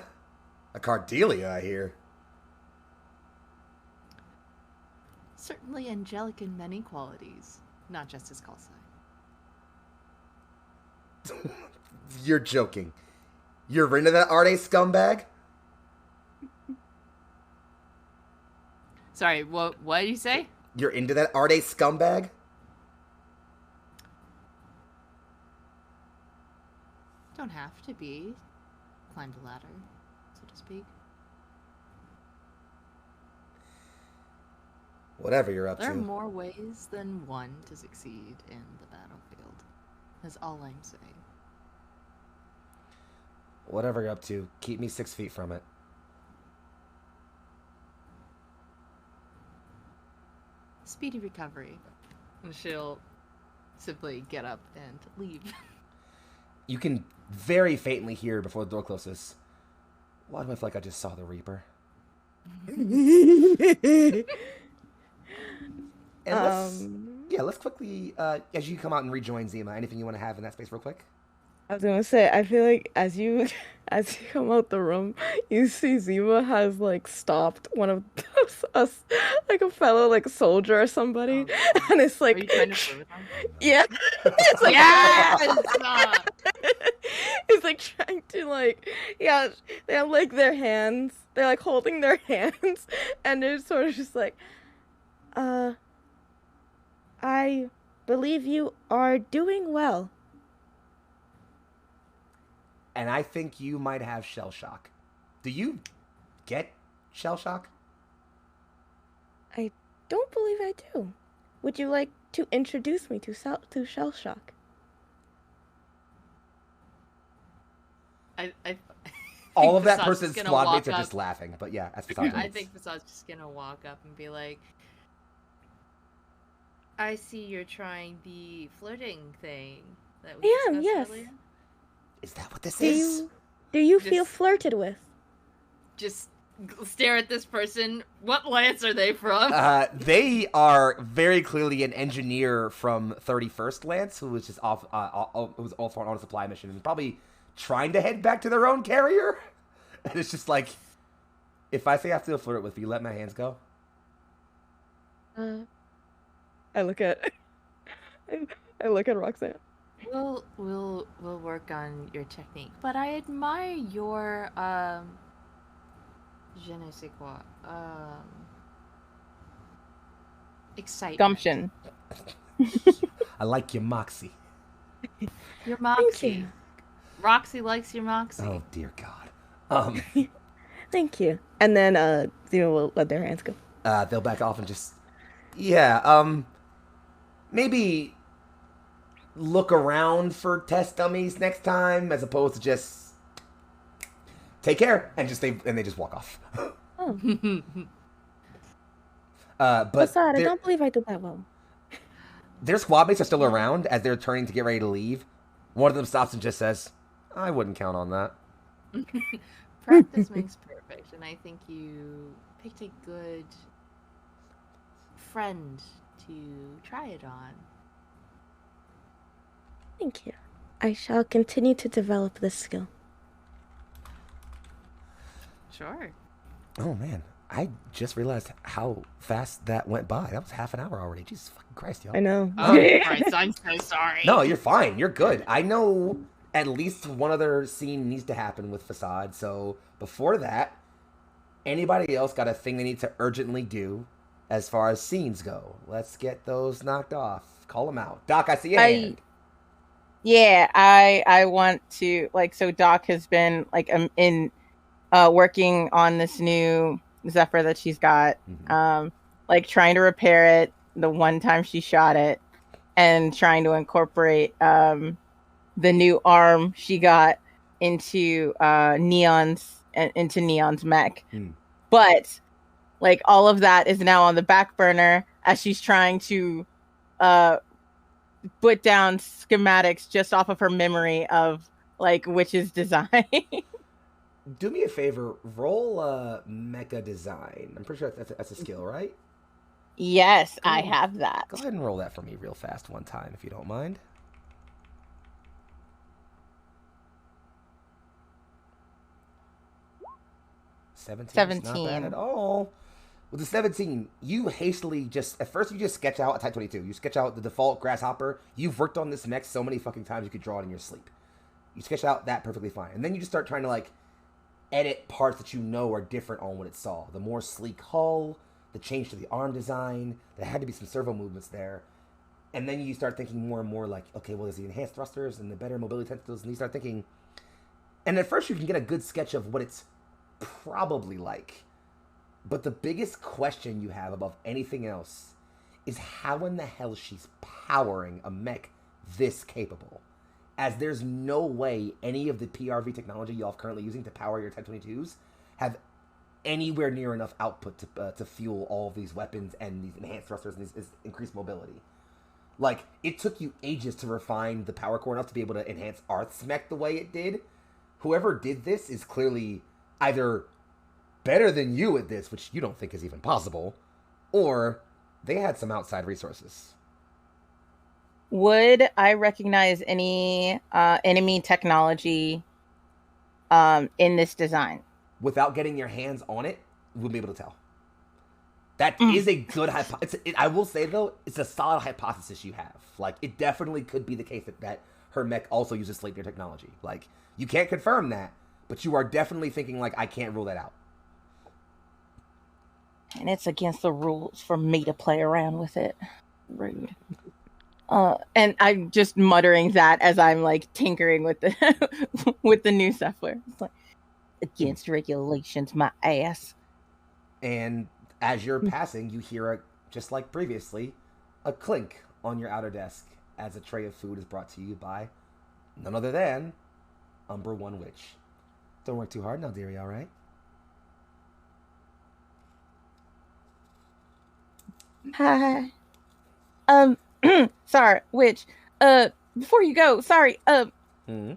A Cardelia, I hear. Certainly angelic in many qualities, not just his call sign. You're joking. You're into that Arde scumbag? Sorry, what did you say? You're into that Arde scumbag? Don't have to be. Climb the ladder, so to speak. Whatever you're up There are to. more ways than one to succeed in the battlefield. That's all I'm saying. Whatever you're up to, keep me 6 feet from it. Speedy recovery. And she'll simply get up and leave. You can very faintly hear before the door closes. Why do I feel like I just saw the Reaper? And let's quickly, as you come out and rejoin Zima, anything you want to have in that space real quick? I was gonna say, I feel like as you come out the room, you see Zima has like stopped one of us, like a fellow like soldier or somebody, and it's like, Are you trying to flirt with them? yeah, it's like, Yes! it's like trying to like, yeah, they have like their hands, they're like holding their hands, and they're sort of just like, I believe you are doing well. And I think you might have shell shock. Do you get shell shock? I don't believe I do. Would you like to introduce me to shell shock? I All of that Fasad's person's gonna squad walk mates are up. just laughing. But yeah, as Facade I goes. think Fasad's just gonna walk up and be like, I see you're trying the flirting thing that we I am, discussed yes. earlier. Is that what this Do is? you feel Just- flirted with? Just stare at this person. What lance are they from? They are very clearly an engineer from 31st Lance, who was just off, who was also on a supply mission and probably trying to head back to their own carrier. And it's just like, if I say I have to flirt with you, let my hands go. I look at I look at Roxanne. We'll work on your technique, but I admire your je ne sais quoi, excitement. Gumption. I like your moxie. Your moxie. you. Roxy likes your moxie. Oh dear God. Thank you. And then Zima will let their hands go. They'll back off and just, maybe look around for test dummies next time, as opposed to just take care and they just walk off. Oh, But Facade, I don't believe I did that well. their squad mates are still around as they're turning to get ready to leave. One of them stops and just says, "I wouldn't count on that." Practice makes perfect, and I think you picked a good friend to try it on. Thank you. I shall continue to develop this skill. Sure. Oh man, I just realized how fast that went by. That was half an hour already. Jesus fucking Christ, y'all. I know. Oh, Christ, I'm so sorry. No, you're fine. You're good. I know at least one other scene needs to happen with Facade. So before that, anybody else got a thing they need to urgently do as far as scenes go? Let's get those knocked off. Call them out. Doc, I see your hand. Yeah, I want to, like, so Doc has been like working on this new Zephyr that she's got, like trying to repair it the one time she shot it, and trying to incorporate the new arm she got into Neon's mech. But like all of that is now on the back burner as she's trying to put down schematics just off of her memory of like Witch's design. Do me a favor. Roll mecha design. I'm pretty sure that's a skill, right? Yes, I have that. Go ahead and roll that for me real fast one time, if you don't mind. Seventeen. Not bad at all. With the 17, you hastily at first you just sketch out a Type 22. You sketch out the default grasshopper. You've worked on this mech so many fucking times you could draw it in your sleep. You sketch out that perfectly fine. And then you just start trying to like edit parts that you know are different on what it saw. The more sleek hull, the change to the arm design, there had to be some servo movements there. And then you start thinking more and more like, okay, well, there's the enhanced thrusters and the better mobility tentacles. And you start thinking, and at first you can get a good sketch of what it's probably like. But the biggest question you have above anything else is how in the hell she's powering a mech this capable. As there's no way any of the PRV technology y'all are currently using to power your Type 22s have anywhere near enough output to fuel all of these weapons and these enhanced thrusters and this increased mobility. Like, it took you ages to refine the power core enough to be able to enhance Arth's mech the way it did. Whoever did this is clearly either better than you at this, which you don't think is even possible, or they had some outside resources. Would I recognize any enemy technology in this design? Without getting your hands on it, you wouldn't be able to tell. That is a good hypothesis. I will say, though, it's a solid hypothesis you have. Like, it definitely could be the case that her mech also uses Sleipnir technology. Like, you can't confirm that, but you are definitely thinking, like, I can't rule that out. And it's against the rules for me to play around with it. Rude. And I'm just muttering that as I'm like tinkering with the with the new software. It's like against regulations, my ass. And as you're passing, you hear just like previously, a clink on your outer desk as a tray of food is brought to you by none other than Umbra One Witch. Don't work too hard now, dearie, all right? Hi. Sorry, which, before you go, sorry, Mm-hmm.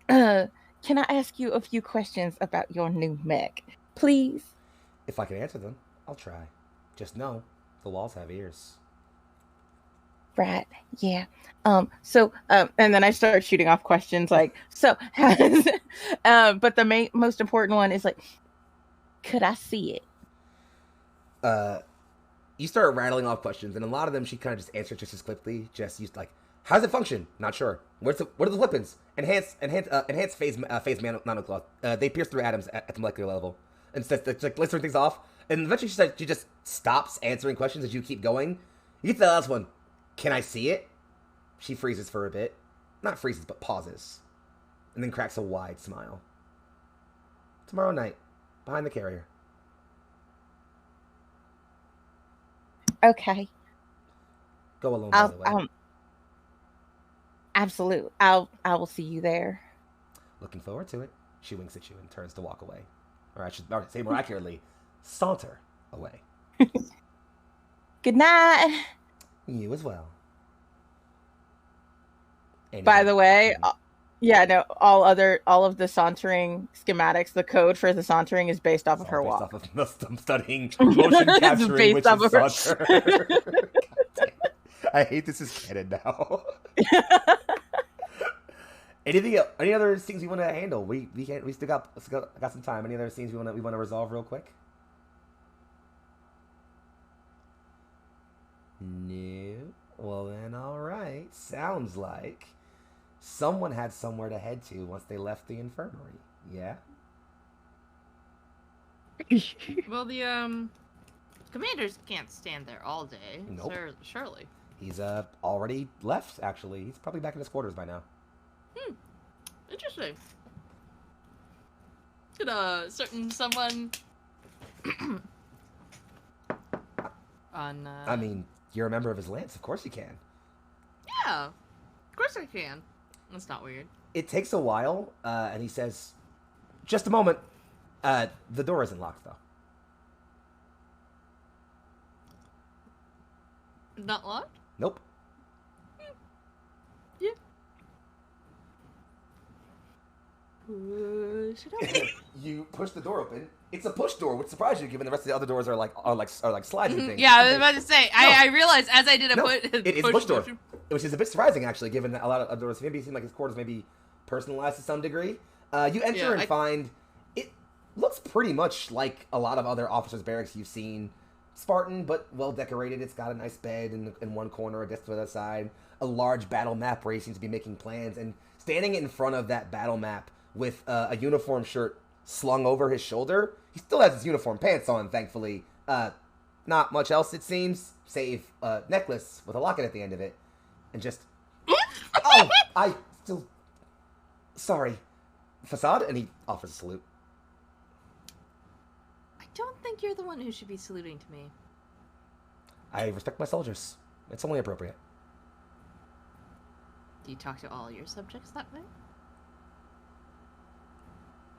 can I ask you a few questions about your new mech, please? If I can answer them, I'll try. Just know, the walls have ears. Right, yeah. And then I start shooting off questions like, so, but the most important one is like, could I see it? You start rattling off questions, and a lot of them she kind of just answers just as quickly. Just used like, how does it function? Not sure. What are the weapons? Enhanced phase nanocloth. They pierce through atoms at the molecular level. And so it's like listing things off, and eventually she just stops answering questions as you keep going. You get to the last one. Can I see it? She freezes for a bit. Not freezes, but pauses. And then cracks a wide smile. Tomorrow night, behind the carrier. Okay. Go alone, by the way. Absolutely. I will see you there. Looking forward to it. She winks at you and turns to walk away. Or I should say more accurately, saunter away. Good night. You as well. By the way, all of the sauntering schematics, the code for the sauntering is based off of her walk. Off of I'm studying motion capturing, which is saunter. I hate this is canon now. Any other scenes we want to handle? We still got some time. Any other scenes we want to resolve real quick? No. Well then, all right. Sounds like someone had somewhere to head to once they left the infirmary. Yeah. Well, the commanders can't stand there all day. Nope. Surely. He's already left. Actually, he's probably back in his quarters by now. Interesting. Could someone on I mean, you're a member of his Lance. Of course you can. Yeah, of course I can. That's not weird. It takes a while, and he says, "Just a moment. The door isn't locked, though." Not locked? Nope. Yeah. Push it open. You push the door open. It's a push door, which surprised you, given the rest of the other doors are like sliding things. Yeah, I was about to say. No. I realized as I did it is a push door, which is a bit surprising actually, given that a lot of other doors maybe seem like his quarters maybe personalized to some degree. You enter and find it looks pretty much like a lot of other officers' barracks you've seen. Spartan, but well decorated. It's got a nice bed in one corner, a desk to the other side, a large battle map where he seems to be making plans, and standing in front of that battle map with a uniform shirt slung over his shoulder. He still has his uniform pants on, thankfully. Not much else, it seems, save a necklace with a locket at the end of it. And just... Oh! I still... Sorry. Facade? And he offers a salute. I don't think you're the one who should be saluting to me. I respect my soldiers. It's only appropriate. Do you talk to all your subjects that way?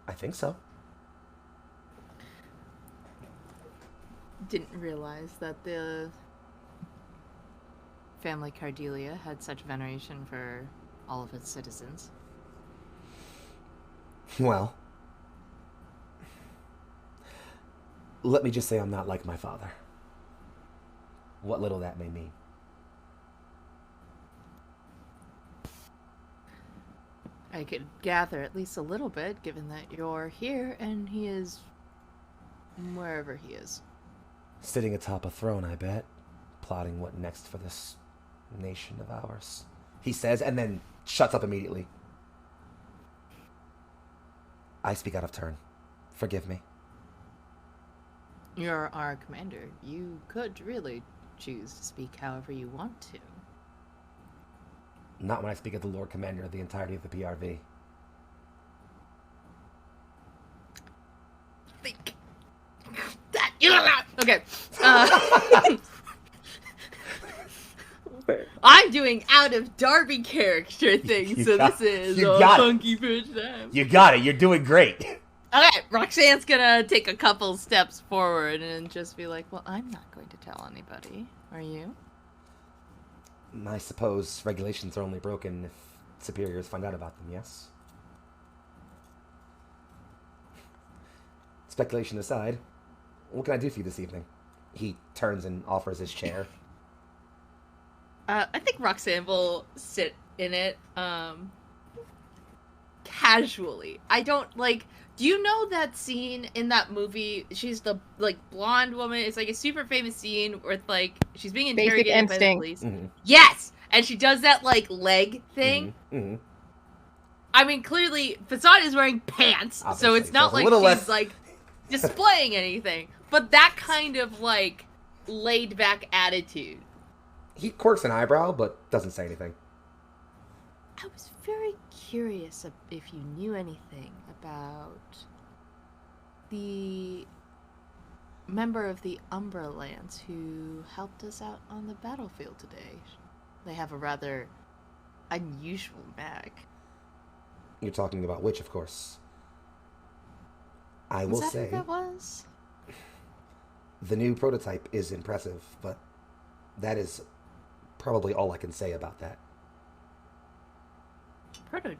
I think so. Didn't realize that the family Cardelia had such veneration for all of its citizens. Well, let me just say I'm not like my father. What little that may mean. I could gather at least a little bit, given that you're here and he is wherever he is. Sitting atop a throne, I bet. Plotting what next for this nation of ours. He says, and then shuts up immediately. I speak out of turn. Forgive me. You're our commander. You could really choose to speak however you want to. Not when I speak of the Lord Commander of the entirety of the PRV. Think that you're not. Okay. I'm doing out of Darby character things, so this is you a got it. funky bitch time. You got it. You're doing great. Okay, Roxanne's gonna take a couple steps forward and just be like, well, I'm not going to tell anybody. Are you? I suppose regulations are only broken if superiors find out about them, yes? Speculation aside, what can I do for you this evening? He turns and offers his chair. I think Roxanne will sit in it, casually. I don't, like... Do you know that scene in that movie? She's the, like, blonde woman. It's, like, a super famous scene where, like, she's being Basic interrogated by the Instinct. police. Mm-hmm. Yes! And she does that, like, leg thing. Mm-hmm. Mm-hmm. I mean, clearly, Facade is wearing pants, Obviously, so it's not so it's a like little she's, less- like, displaying anything. But that kind of, like, laid-back attitude. He quirks an eyebrow, but doesn't say anything. I was very curious if you knew anything about the member of the Umbra Lance who helped us out on the battlefield today. They have a rather unusual mag. You're talking about which, of course. I Was will that say who that was? the new prototype is impressive, but that is probably all I can say about that. Prototype.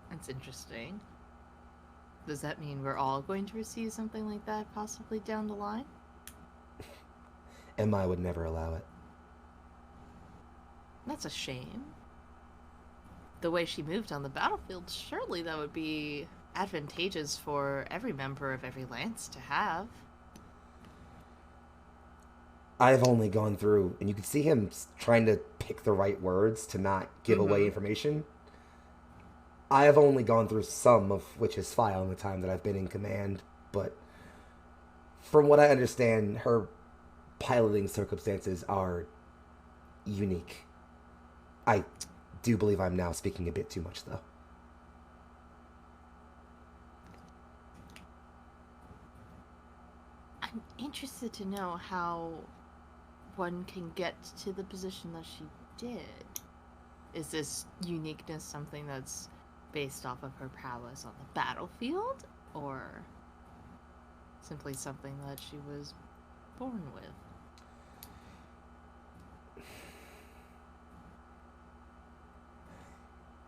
That's interesting. Does that mean we're all going to receive something like that possibly down the line? Emma would never allow it. That's a shame. The way she moved on the battlefield, surely that would be advantageous for every member of every lance to have. I've only gone through, and you can see him trying to pick the right words to not give away information. I have only gone through some of Witch's file in the time that I've been in command, but from what I understand, her piloting circumstances are unique. I do believe I'm now speaking a bit too much, though. I'm interested to know how one can get to the position that she did. Is this uniqueness something that's based off of her prowess on the battlefield, or simply something that she was born with?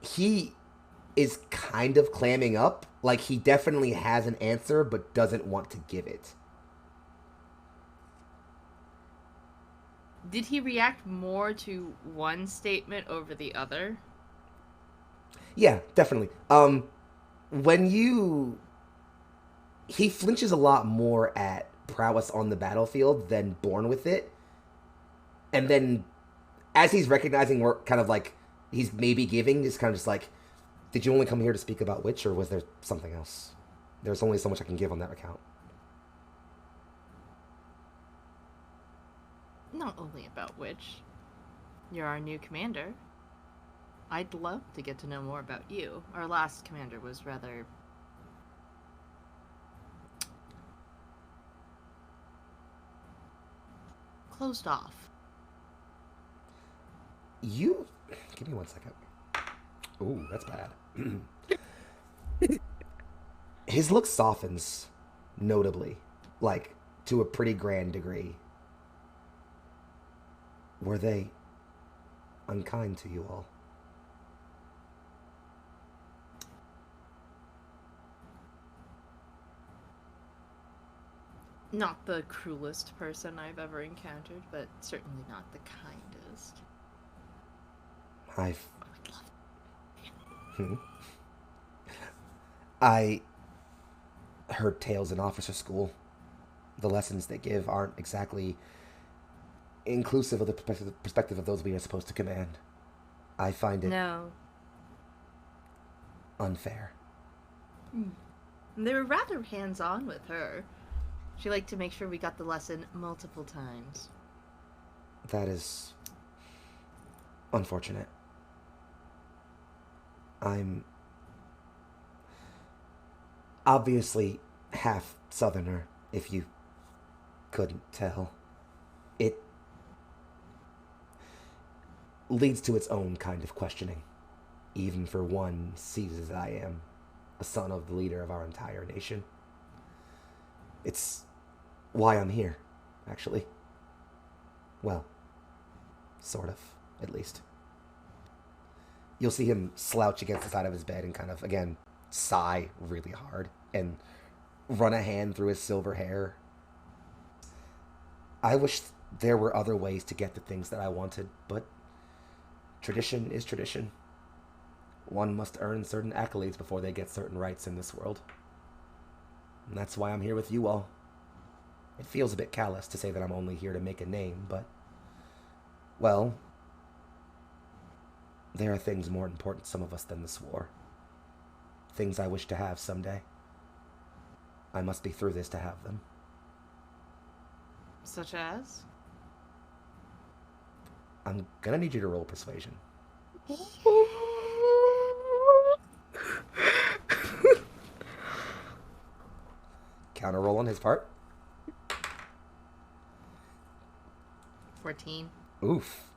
He is kind of clamming up. Like, he definitely has an answer, but doesn't want to give it. Did he react more to one statement over the other? Yeah, definitely. He flinches a lot more at prowess on the battlefield than born with it. And then, as he's recognizing we're kind of like, he's maybe giving, is kind of just like, did you only come here to speak about Witch, or was there something else? There's only so much I can give on that account. Not only about Witch. You're our new commander. I'd love to get to know more about you. Our last commander was rather... closed off. You... Give me 1 second. Ooh, that's bad. His look softens, notably. Like, to a pretty grand degree. Were they unkind to you all? Not the cruelest person I've ever encountered, but certainly not the kindest. I heard tales in officer school. The lessons they give aren't exactly inclusive of the perspective of those we are supposed to command. I find it unfair. They were rather hands-on with her. She liked to make sure we got the lesson multiple times. That is unfortunate. I'm obviously half Southerner, if you couldn't tell. leads to its own kind of questioning, even for one sees as I am, a son of the leader of our entire nation. It's why I'm here, actually. Well, sort of, at least. You'll see him slouch against the side of his bed and kind of, again, sigh really hard and run a hand through his silver hair. I wish there were other ways to get the things that I wanted, but tradition is tradition. One must earn certain accolades before they get certain rights in this world. And that's why I'm here with you all. It feels a bit callous to say that I'm only here to make a name, but, well, there are things more important to some of us than this war. Things I wish to have someday. I must be through this to have them. Such as? I'm gonna need you to roll persuasion. Counter roll on his part. 14. Oof.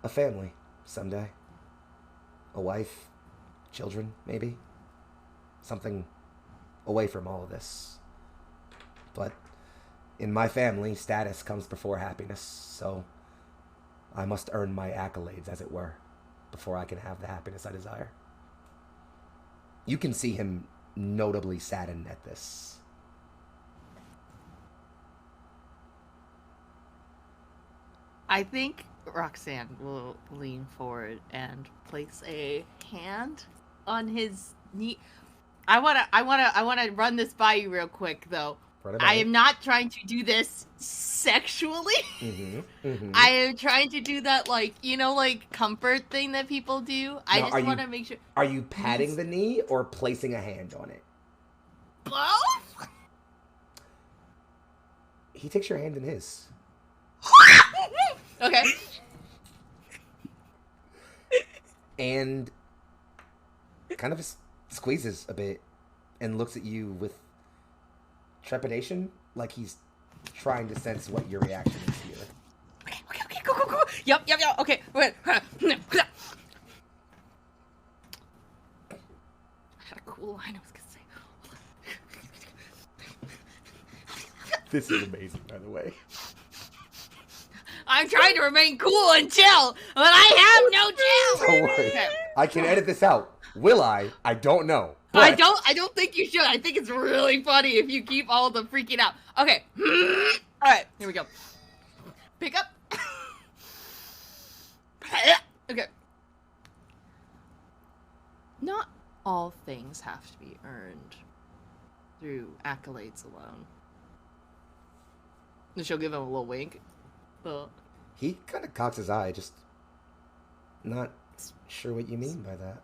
A family, someday. A wife, children, maybe. Something away from all of this. But in my family, status comes before happiness, so I must earn my accolades, as it were, before I can have the happiness I desire. You can see him notably saddened at this. I think Roxanne will lean forward and place a hand on his knee. I wanna run this by you real quick though. I am not trying to do this sexually. I am trying to do that, like, you know, like comfort thing that people do. I just want to make sure. Are you patting the knee or placing a hand on it? Both? He takes your hand in his. Okay. And kind of squeezes a bit and looks at you with trepidation, like he's trying to sense what your reaction is here. Okay, go. Yep, okay, wait. I had a cool line I was gonna say. This is amazing, by the way. I'm trying to remain cool and chill, but I have no chill. Don't worry. Okay. I can edit this out. Will I? I don't know. But I don't think you should. I think it's really funny if you keep all the freaking out. Okay. All right, here we go. Pick up. Okay. Not all things have to be earned through accolades alone. And she'll give him a little wink. He kind of cocks his eye, just not sure what you mean by that.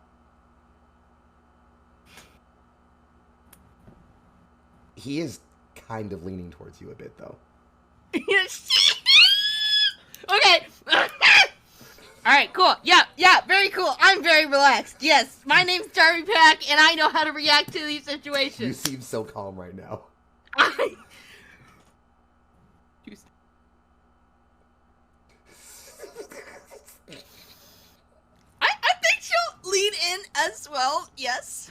He is kind of leaning towards you a bit, though. Okay. Alright, cool. Yeah, very cool. I'm very relaxed. Yes, my name's Jerry Pack, and I know how to react to these situations. You seem so calm right now. I think she'll lean in as well, yes.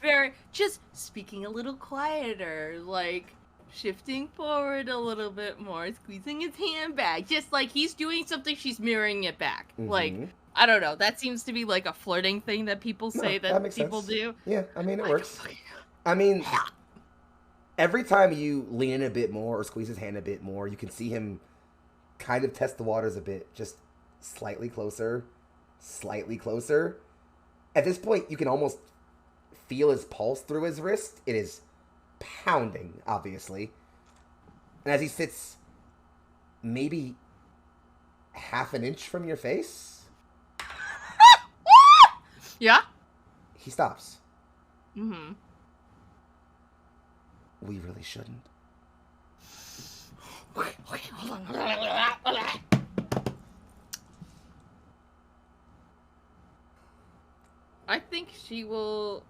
Very, just speaking a little quieter, like shifting forward a little bit more, squeezing his hand back, just like he's doing something, she's mirroring it back. Like, I don't know, that seems to be like a flirting thing that people say that people do. Yeah, I mean, it works. I mean, every time you lean in a bit more or squeeze his hand a bit more, you can see him kind of test the waters a bit, just slightly closer. At this point, you can almost feel his pulse through his wrist. It is pounding, obviously. And as he sits maybe half an inch from your face, yeah, he stops. We really shouldn't. Okay, hold on. I think she will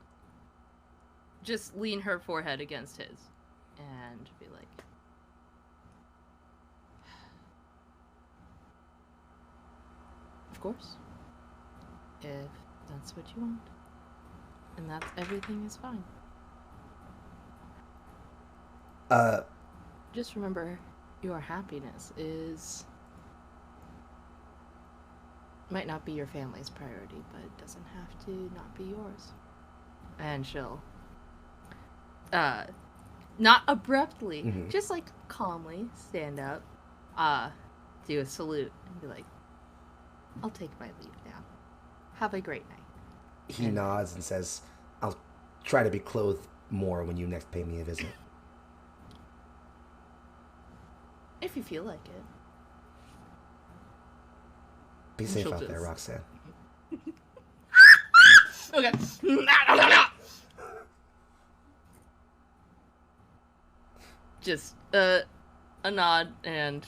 just lean her forehead against his and be like, Of course. If that's what you want. And that's everything is fine. Just remember, your happiness might not be your family's priority, but it doesn't have to not be yours. And she'll, not abruptly, just like calmly stand up, do a salute, and be like, I'll take my leave now. Have a great night. He nods and says, I'll try to be clothed more when you next pay me a visit. If you feel like it. Be safe out there, Roxanne. Okay. Just a nod and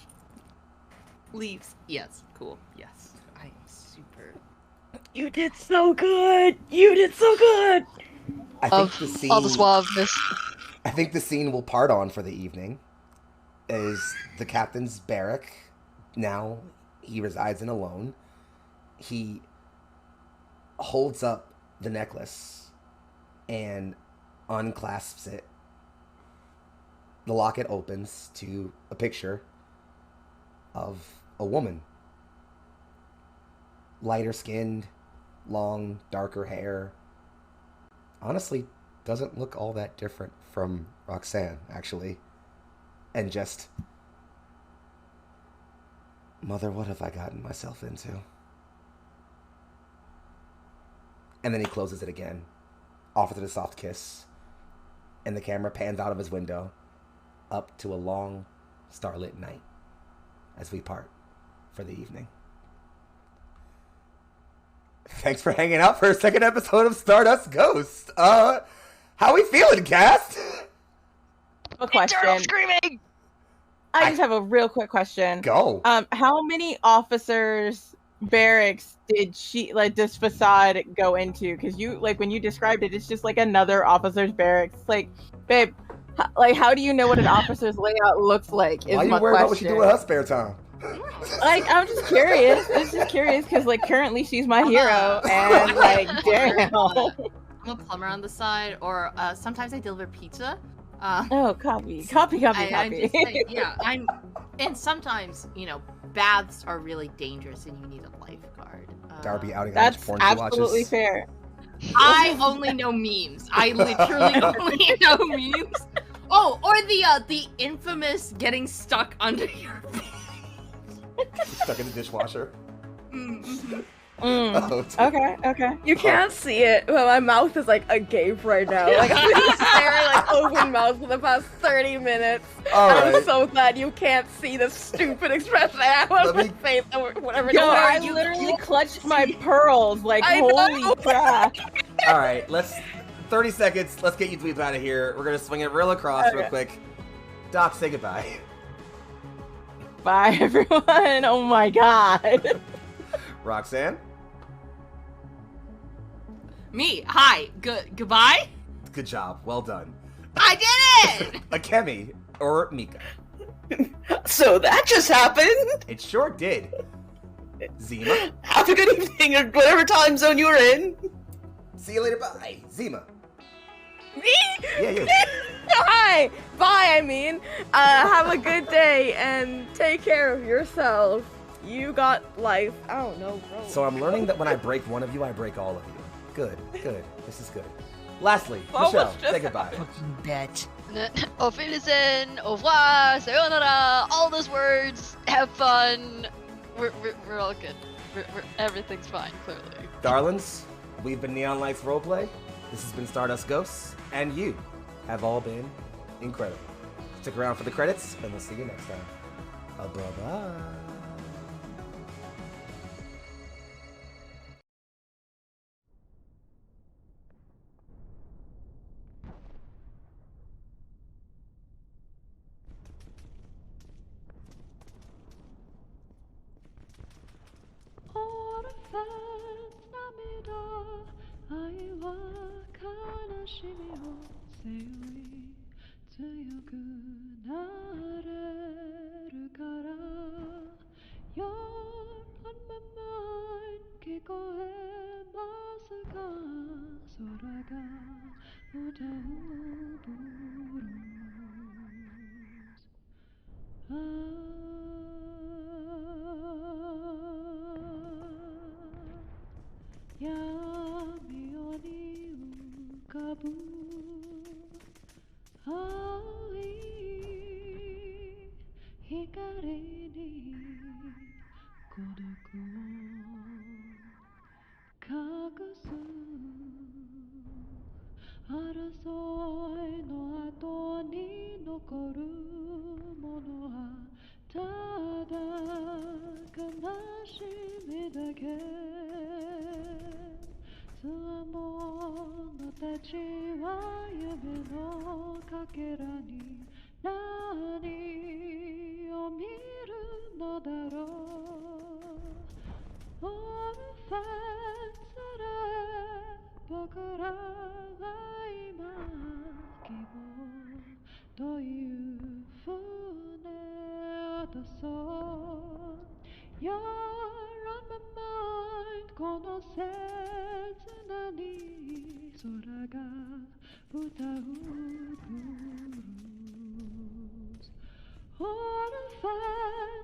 leaves. Yes, cool. Yes, I am super. You did so good. You did so good. I think the scene. All the suaveness. I think the scene we'll part on for the evening is the captain's barrack. Now he resides in alone. He holds up the necklace and unclasps it. The locket opens to a picture of a woman. Lighter skinned, long, darker hair. Honestly, doesn't look all that different from Roxanne, actually. And just, mother, what have I gotten myself into? And then he closes it again, offers it a soft kiss, and the camera pans out of his window up to a long, starlit night as we part for the evening. Thanks for hanging out for a second episode of Stardust Ghost. How we feeling, cast? A question. Internal screaming! I just have a real quick question. Go. How many officers' barracks did this facade go into? Because when you described it, it's just like another officer's barracks. It's like, babe, how do you know what an officer's layout looks like? Why are you worried about what you do with her spare time? I'm just curious. I'm just curious because currently she's my hero, and damn. I'm a plumber on the side, or sometimes I deliver pizza. Copy. I'm just saying, yeah, and sometimes, baths are really dangerous and you need a lifeguard. Darby outing how much That's porn she watches. absolutely fair. I only know memes. I literally only know memes. Oh, or the infamous getting stuck under your feet. Stuck in the dishwasher. Mm-hmm. Oh, Okay. You can't see it, but my mouth is like agape right now. Like I've been staring open mouth for the past 30 minutes. All and right. I'm so glad you can't see the stupid expression I have on my face or whatever. Yo, the I word you literally use. clutched my pearls. I Holy know. crap. All right, 30 seconds. Let's get you dweebs out of here. We're going to swing it real across real quick. Doc, say goodbye. Bye, everyone. Oh my god. Roxanne? Me. Hi. Goodbye. Good job. Well done. I did it. Akemi or Mika? So that just happened. It sure did. Zima? Have a good evening or whatever time zone you're in. See you later. Bye. Zima? Me? Yeah. Hi. Bye, I mean. Have a good day and take care of yourself. You got life. I don't know, bro. So I'm learning that when I break one of you, I break all of you. Good. This is good. Lastly, Michelle, say goodbye. Bet. Auf Wiedersehen, au revoir, sayonara, all those words. Have fun. We're all good. Everything's fine, clearly. Darlings, we've been Neon Lights Roleplay. This has been Stardust Ghosts, and you have all been incredible. Stick around for the credits, and we'll see you next time. Bye-bye. You're on my mind. 歌うブルース。闇夜に浮かぶ青い光に孤独を隠す。争いの後に残るものはただ悲しみだけ。つわものたちは夢のかけらに何を見るのだろう。オルファンさら僕らは今希望という船を出そう。You're on my mind この切なに空が歌うブルース。オルファン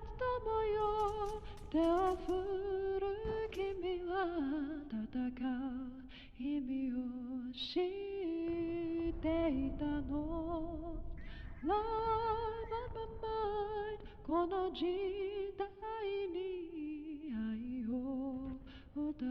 ズ友よ手を振る君は戦う意味を知っていたの。Love on my mind この時代に愛を歌う